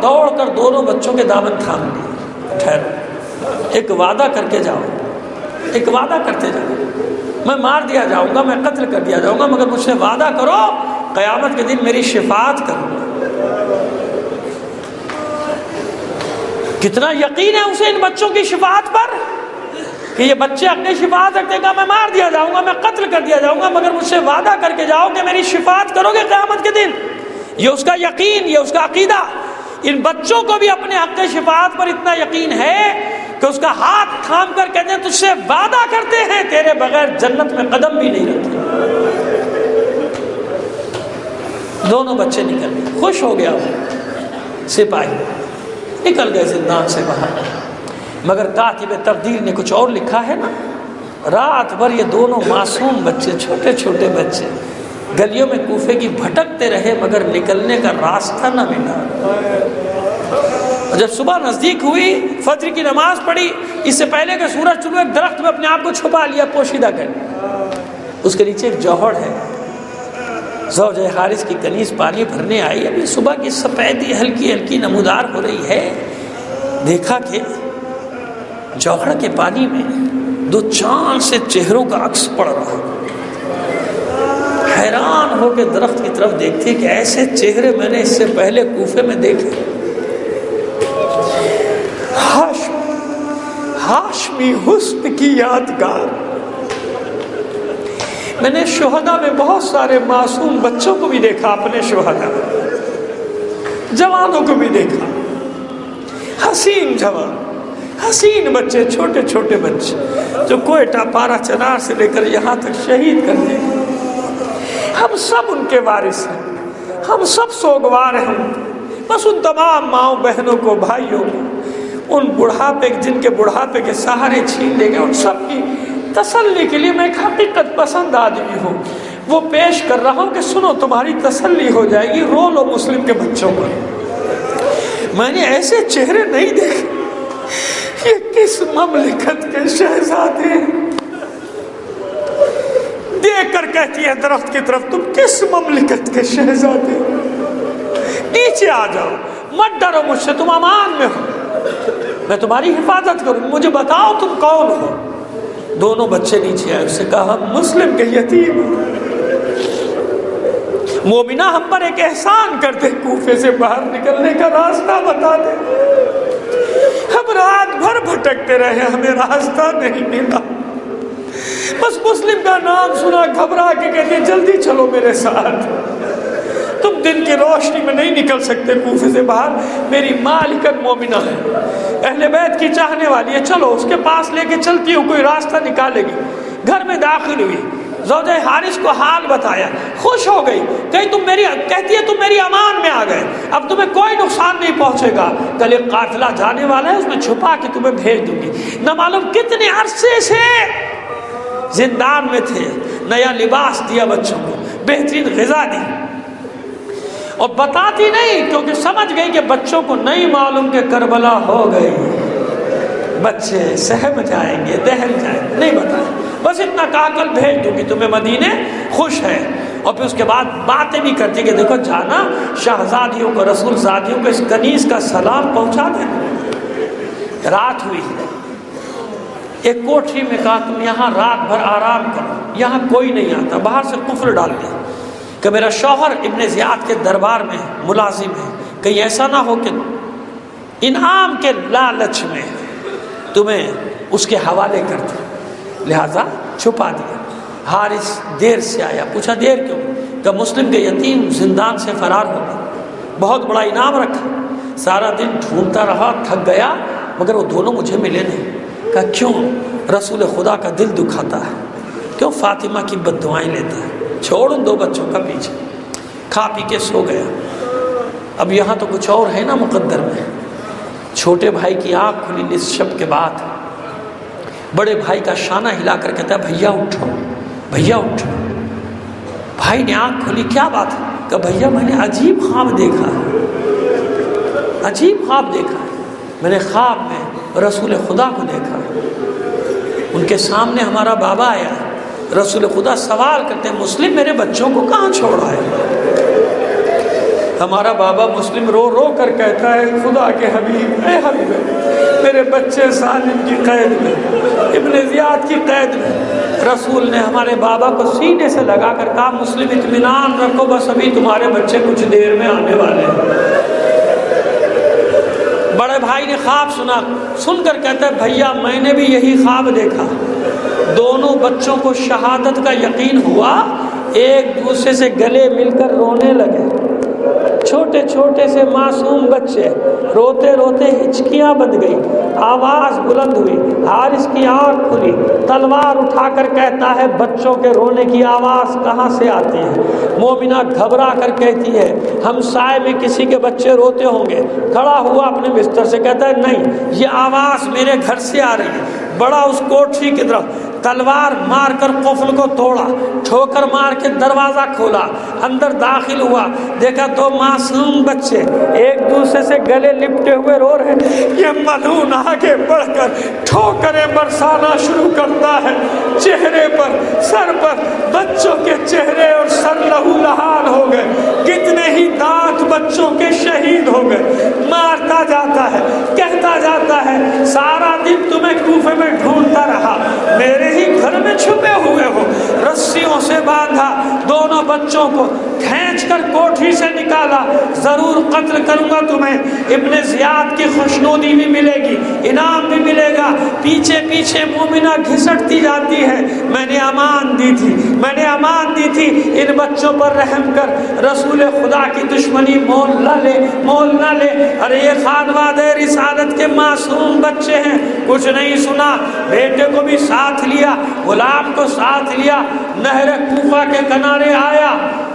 S1: دوڑ کر دونوں بچوں کے دامن تھام لیے، ٹھہرو، ایک وعدہ کر کے جاؤ، ایک وعدہ کرتے جاؤ، میں مار دیا جاؤں گا، میں قتل کر دیا جاؤں گا، مگر مجھ سے وعدہ کرو قیامت کے دن میری شفاعت کرو گا۔ کتنا یقین ہے اسے ان بچوں کی شفاعت پر کہ یہ بچے اپنی شفاعت رکھتے گا، میں مار دیا جاؤں گا، میں قتل کر دیا جاؤں گا، مگر مجھ سے وعدہ کر کے جاؤ کہ میری شفاعت کرو گے قیامت کے دن۔ یہ اس کا یقین، یہ اس کا عقیدہ۔ ان بچوں کو بھی اپنے حق شفاعت پر اتنا یقین ہے کہ اس کا ہاتھ تھام کر کہتے ہیں تجھ سے وعدہ کرتے ہیں تیرے بغیر جنت میں قدم بھی نہیں رکھتے۔ دونوں بچے نکل گئے، خوش ہو گیا وہ سپاہی، نکل گئے زندان سے باہر، مگر کاتب تقدیر نے کچھ اور لکھا ہے نا، رات بھر یہ دونوں معصوم بچے، چھوٹے چھوٹے بچے گلیوں میں کوفے کی بھٹکتے رہے، مگر نکلنے کا راستہ نہ ملا۔ جب صبح نزدیک ہوئی، فجر کی نماز پڑھی، اس سے پہلے کہ سورج طلوع، ایک درخت میں اپنے آپ کو چھپا لیا، پوشیدہ کر لیا، اس کے نیچے ایک جوہر ہے۔ زوجہ حارث کی کنیز پانی بھرنے آئی، ابھی صبح کی سفیدی ہلکی ہلکی نمودار ہو رہی ہے، دیکھا کہ جوہر کے پانی میں دو چاند سے چہروں کا عکس پڑ رہا۔ حیران ہو کے درخت کی طرف دیکھتے کہ ایسے چہرے میں نے اس سے پہلے کوفے میں دیکھے۔ ہاشمی حسن کی یادگار۔ میں نے شہداء میں بہت سارے معصوم بچوں کو بھی دیکھا، اپنے شہداء جوانوں کو بھی دیکھا، حسین جوان، حسین بچے، چھوٹے چھوٹے بچے جو کوئٹہ پارا چنار سے لے کر یہاں تک شہید کر دیے۔ ہم سب ان کے وارث ہیں، ہم سب سوگوار ہیں، بس ان تمام ماؤں بہنوں کو، بھائیوں کو، ان بڑھاپے جن کے بڑھاپے کے سہارے چھین لے گئے، ان سب کی تسلی کے لیے میں ایک حقیقت پسند آدمی ہوں، وہ پیش کر رہا ہوں کہ سنو تمہاری تسلی ہو جائے گی، رو لو مسلم کے بچوں پر۔ میں نے ایسے چہرے نہیں دیکھے، یہ کس مملکت کے شہزادے ہیں؟ دیکھ کر کہتی ہے درخت کی طرف، تم کس مملکت کے شہزادے؟ نیچے آ جاؤ، مت ڈرو مجھ سے، تم امان میں ہو، میں تمہاری حفاظت کروں، مجھے بتاؤ تم کون ہو۔ دونوں بچے نیچے آئے، اس سے کہا ہم مسلم کے یتیم، مومنہ ہم پر ایک احسان کر دے، کوفے سے باہر نکلنے کا راستہ بتا دے، ہم رات بھر بھٹکتے رہے، ہمیں راستہ نہیں ملا، بس مسلم کا نام سنا گھبرا کے کہتے ہیں جلدی چلو میرے ساتھ، تم دن کی روشنی میں نہیں نکل سکتے کوفے سے باہر، میری مالکت مومنہ ہے، اہل بیت کی چاہنے والی ہے، چلو اس کے پاس لے کے چلتی ہوں، کوئی راستہ نکالے گی۔ گھر میں داخل ہوئی، زوجہ حارث کو حال بتایا، خوش ہو گئی، کہتی ہے تم میری امان میں آ گئے، اب تمہیں کوئی نقصان نہیں پہنچے گا، کل ایک قافلہ جانے والا ہے، اس میں چھپا کے تمہیں بھیج دوں گی۔ نہ معلوم کتنے عرصے سے زندان میں تھے، نیا لباس دیا بچوں کو، بہترین غذا دی، اور بتاتی نہیں کیونکہ سمجھ گئی کہ بچوں کو نہیں معلوم کہ کربلا ہو گئی، بچے سہم جائیں گے، دہل جائیں گے، نہیں بتایا، بس اتنا کہا کل بھیج دوں گی تمہیں مدینے، خوش ہے۔ اور پھر اس کے بعد باتیں بھی کرتی کہ دیکھو جانا شہزادیوں کو، رسول زادیوں کو اس کنیز کا سلام پہنچا دینا۔ رات ہوئی، ایک کوٹری میں کہا تم یہاں رات بھر آرام کرو، یہاں کوئی نہیں آتا، باہر سے قفل ڈال دیا کہ میرا شوہر ابن زیاد کے دربار میں ملازم ہے، کہیں ایسا نہ ہو کہ انعام کے لالچ میں تمہیں اس کے حوالے کر دیں، لہذا چھپا دیا۔ حارث دیر سے آیا، پوچھا دیر کیوں؟ کہ مسلم کے یتیم زندان سے فرار ہو گئے، بہت بڑا انعام رکھا، سارا دن ڈھونڈتا رہا، تھک گیا، مگر وہ دونوں مجھے ملے نہیں۔ کہا کیوں؟ رسول خدا کا دل دکھاتا ہے، کیوں فاطمہ کی بد دعائیں لیتا ہے، چھوڑ ان دو بچوں کا پیچھے، کھا پی کے سو گیا۔ اب یہاں تو کچھ اور ہے نا مقدر میں. چھوٹے بھائی کی آنکھ کھلی نصف شب کے بعد. بڑے بھائی کا شانہ ہلا کر کہتا ہے بھیا اٹھو بھیا اٹھو. بھائی نے آنکھ کھولی, کیا بات ہے؟ کہ بھیا میں نے عجیب خواب دیکھا ہے, عجیب خواب دیکھا ہے. میں نے خواب میں رسول خدا کو دیکھا. ان کے سامنے ہمارا بابا آیا. رسول خدا سوال کرتے ہیں مسلم میرے بچوں کو کہاں چھوڑا ہے؟ ہمارا بابا مسلم رو رو کر کہتا ہے خدا کے حبیب اے حبیب میرے بچے سالم کی قید میں, ابن زیاد کی قید میں. رسول نے ہمارے بابا کو سینے سے لگا کر کہا مسلم اطمینان رکھو, بس ابھی تمہارے بچے کچھ دیر میں آنے والے ہیں. بڑے بھائی نے خواب سنا, سن کر کہتا ہے بھیا میں نے بھی یہی خواب دیکھا. دونوں بچوں کو شہادت کا یقین ہوا, ایک دوسرے سے گلے مل کر رونے لگے. چھوٹے چھوٹے سے معصوم بچے روتے روتے ہچکیاں بن گئی, آواز بلند ہوئی. حارث کی آنکھ کھلی, تلوار اٹھا کر کہتا ہے بچوں کے رونے کی آواز کہاں سے آتی ہے؟ مومنہ گھبرا کر کہتی ہے ہم سائے میں کسی کے بچے روتے ہوں گے. کھڑا ہوا اپنے بستر سے کہتا ہے نہیں یہ آواز میرے گھر سے آ رہی ہے. بڑا اس کوٹھی کی طرف, تلوار مار کر قفل کو توڑا, ٹھوکر مار کے دروازہ کھولا, اندر داخل ہوا, دیکھا تو معصوم بچے ایک دوسرے سے گلے لپٹے ہوئے رو رہے ہیں. یہ ملعون آگے بڑھ کر ٹھوکریں برسانا شروع کرتا ہے چہرے پر, سر پر. بچوں کے چہرے اور سر لہو لہان ہو گئے, کتنے ہی دانت بچوں کے شہید ہو گئے. مارتا جاتا ہے, کہتا جاتا ہے سارا دن تمہیں کوفے میں ڈھونڈتا رہا, میرے ہی گھر میں چھپے ہوئے ہو. رسیوں سے باندھا, دونوں بچوں کو کھینچ کر کوٹھی سے نکالا, ضرور قتل کروں گا تمہیں. ابن زیاد کی خوشنودی بھی ملے گی, انعام بھی ملے گا. پیچھے پیچھے مومنہ گھسٹتی جاتی ہے میں نے امان دی تھی, میں نے امان دی تھی, ان بچوں پر رحم کر, رسول خدا کی دشمنی مول نہ لے, مول نہ لے. ارے یہ خانوادہ رسالت کے معصوم بچے ہیں, کچھ نہیں سنا. بیٹے کو بھی ساتھ لیا, غلام کو ساتھ لیا, نہر کوفہ کے کنارے آیا,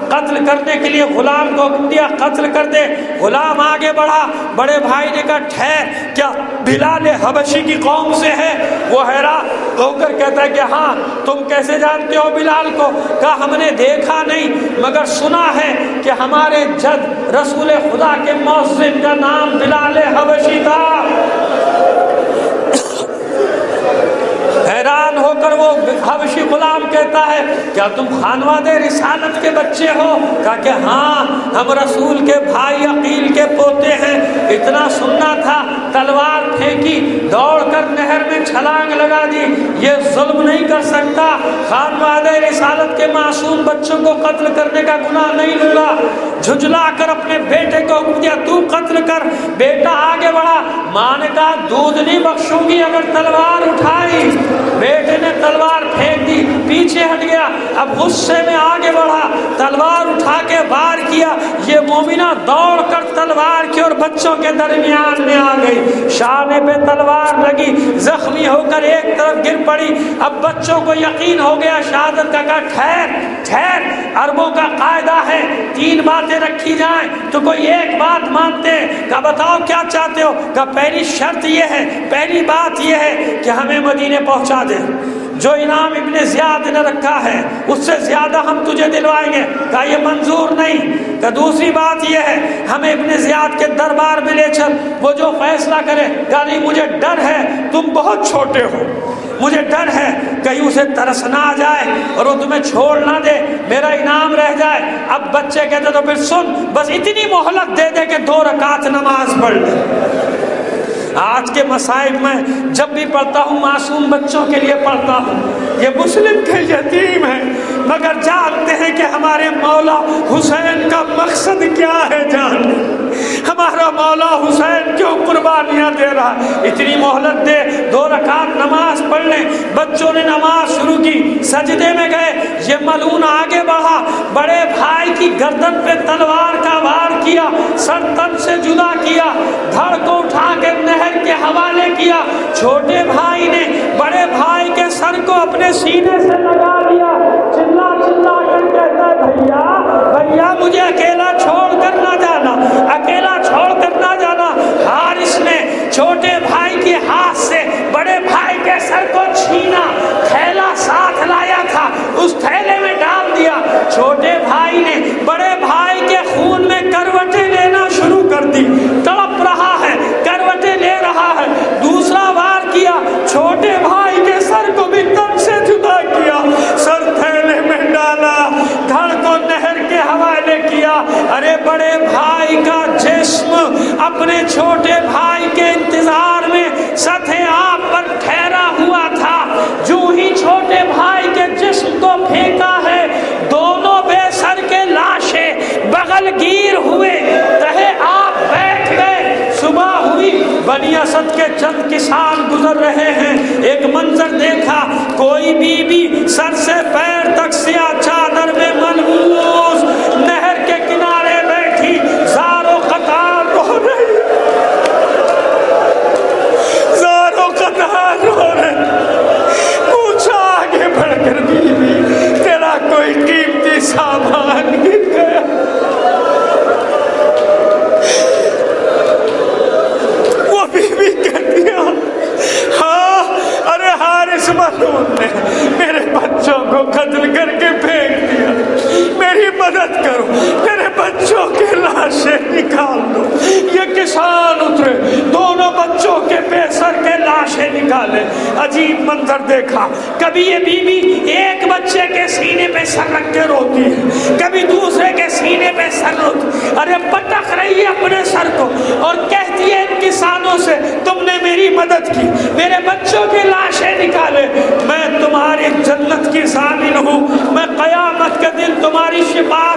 S1: قتل کرنے کے لیے غلام کو حکم دیا قتل کر دے. غلام آگے بڑھا, بڑے بھائی نے کہا ٹھہر, کیا بلال حبشی کی قوم سے ہے؟ وہ حیران ہو کر کہتا ہے کہ ہاں. تم کیسے جانتے ہو بلال کو؟ کہا ہم نے دیکھا نہیں مگر سنا ہے کہ ہمارے جد رسول خدا کے مؤذن کا نام بلال حبشی تھا. حیران ہو کر وہ حبشی غلام کہتا ہے کیا تم خانوادہ رسالت کے بچے ہو؟ کہا کہ ہاں ہم رسول کے بھائی عقیل کے پوتے ہیں. اتنا سننا تھا, تلوار پھینکی, دوڑ کر نہر میں چھلانگ لگا دی. یہ ظلم نہیں کر سکتا, خانوادہ رسالت کے معصوم بچوں کو قتل کرنے کا گناہ نہیں لوں گا. جھجلا کر اپنے بیٹے کو حکم دیا تو قتل کر. بیٹا آگے بڑھا, ماں نے کہا دودھ نہیں بخشوں گی اگر تلوار اٹھائی. بیٹے نے تلوار پھینک دی, پیچھے ہٹ گیا. اب غصے میں آگے بڑھا, تلوار اٹھا کے وار کیا. یہ مومنہ دوڑ کر تلوار کی اور بچوں کے درمیان میں آ گئی. شانے پہ تلوار لگی, زخمی ہو کر ایک طرف گر پڑی. اب بچوں کو یقین ہو گیا شہادت کا. کہا ٹھہر ٹھہر, عربوں کا قاعدہ ہے 3 باتیں رکھی جائیں تو کوئی ایک بات مانتے ہیں. کہا بتاؤ کیا چاہتے ہو؟ کہا پہلی شرط یہ ہے, پہلی بات یہ ہے کہ ہمیں مدینے پہنچا دے. جو انعام ابن زیاد نے رکھا ہے اس سے زیادہ ہم تجھے دلوائیں گے. کہا یہ منظور نہیں. کہ دوسری بات یہ ہے ہمیں ابن زیاد کے دربار میں لے چل, وہ جو فیصلہ کرے. کہا نہیں مجھے ڈر ہے, تم بہت چھوٹے ہو, مجھے ڈر ہے کہیں اسے ترس نہ آ جائے اور وہ تمہیں چھوڑ نہ دے, میرا انعام رہ جائے. اب بچے کہتے تو پھر سن, بس اتنی مہلت دے دے کہ 2 رکعت نماز پڑھ لے. آج کے مصائب میں جب بھی پڑھتا ہوں معصوم بچوں کے لیے پڑھتا ہوں. یہ مسلم کے یتیم ہیں مگر جانتے ہیں کہ ہمارے مولا حسین کا مقصد کیا ہے. جان ہمارا مولا حسین کیوں قربانیاں دے رہا. اتنی مہلت دے, 2 رکعت نماز پڑھ لیں. بچوں نے نماز شروع کی, سجدے میں گئے. یہ ملعون آگے بڑھا, بڑے بھائی کی گردن پہ تلوار کا وار کیا, سر تن سے جدا کیا, دھڑ کو اٹھا کے نہر کے حوالے کیا. چھوٹے بھائی نے بڑے بھائی کے سر کو اپنے سینے سے لگا دیا. چلا چلا کر کہتا ہے بھیا بھیا مجھے اکیلا چھوڑ کر نہ جانا, اکیلا سر کو چھینا، تھیلا ساتھ لایا تھا اس تھیلے میں ڈال دیا، چھوٹے بھائی نے بڑے بھائی کے خون میں کروٹیں لینا شروع کر دی، تڑپ رہا ہے، کروٹیں لے رہا ہے، دوسرا وار کیا، چھوٹے بھائی کے سر کو بھی تن سے جدا کیا، سر تھیلے میں ڈالا، دھڑ کو نہر کے حوالے کیا۔ ارے بڑے بھائی کا جسم اپنے چھوٹے بھائی کے انتظار میں سطح آب پر ٹھہرا ہوا تھا، جو ہی چھوٹے بھائی کے جسم کو پھینکا ہے، دونوں بے سر کے لاشیں بغل گیر ہوئے، تہے آپ بیٹھ گئے۔ صبح ہوئی، بنی اسد کے چند کسان گزر رہے ہیں، ایک منظر دیکھا، کوئی بی بی سر سے پیر تک سیاہ چادر میں ملبوس نہر کے کنارے بیٹھی زار و قطار رو رہی، زار و قطار رو رہی۔ پوچھا آگے بڑھ کر، بی بی تیرا کوئی قیمتی سامان گر گیا؟ وہ بی بی کہتی ہے ہاں، ارے حارث ملعون نے میرے بچوں کو قتل کر کے پھینک دیا، میری مدد کرو، میرے بچوں کے لاشیں نکال دو۔ یہ کسان اترے، دونوں بچوں کے بے سر کے لاشیں نکالے۔ عجیب منظر دیکھا، کبھی یہ بیوی ایک بچے کے سینے پہ سر رکھ کے روتی ہے، کبھی دوسرے کے سینے پہ سر روتی، ارے پٹک رہی ہے اپنے سر کو اور کہتی ہے ان کسانوں سے تم نے میری مدد کی، میرے بچوں کی لاشیں نکالے، میں تمہاری جنت کی ضامن ہوں، میں قیامت کے دن تمہاری شفاعت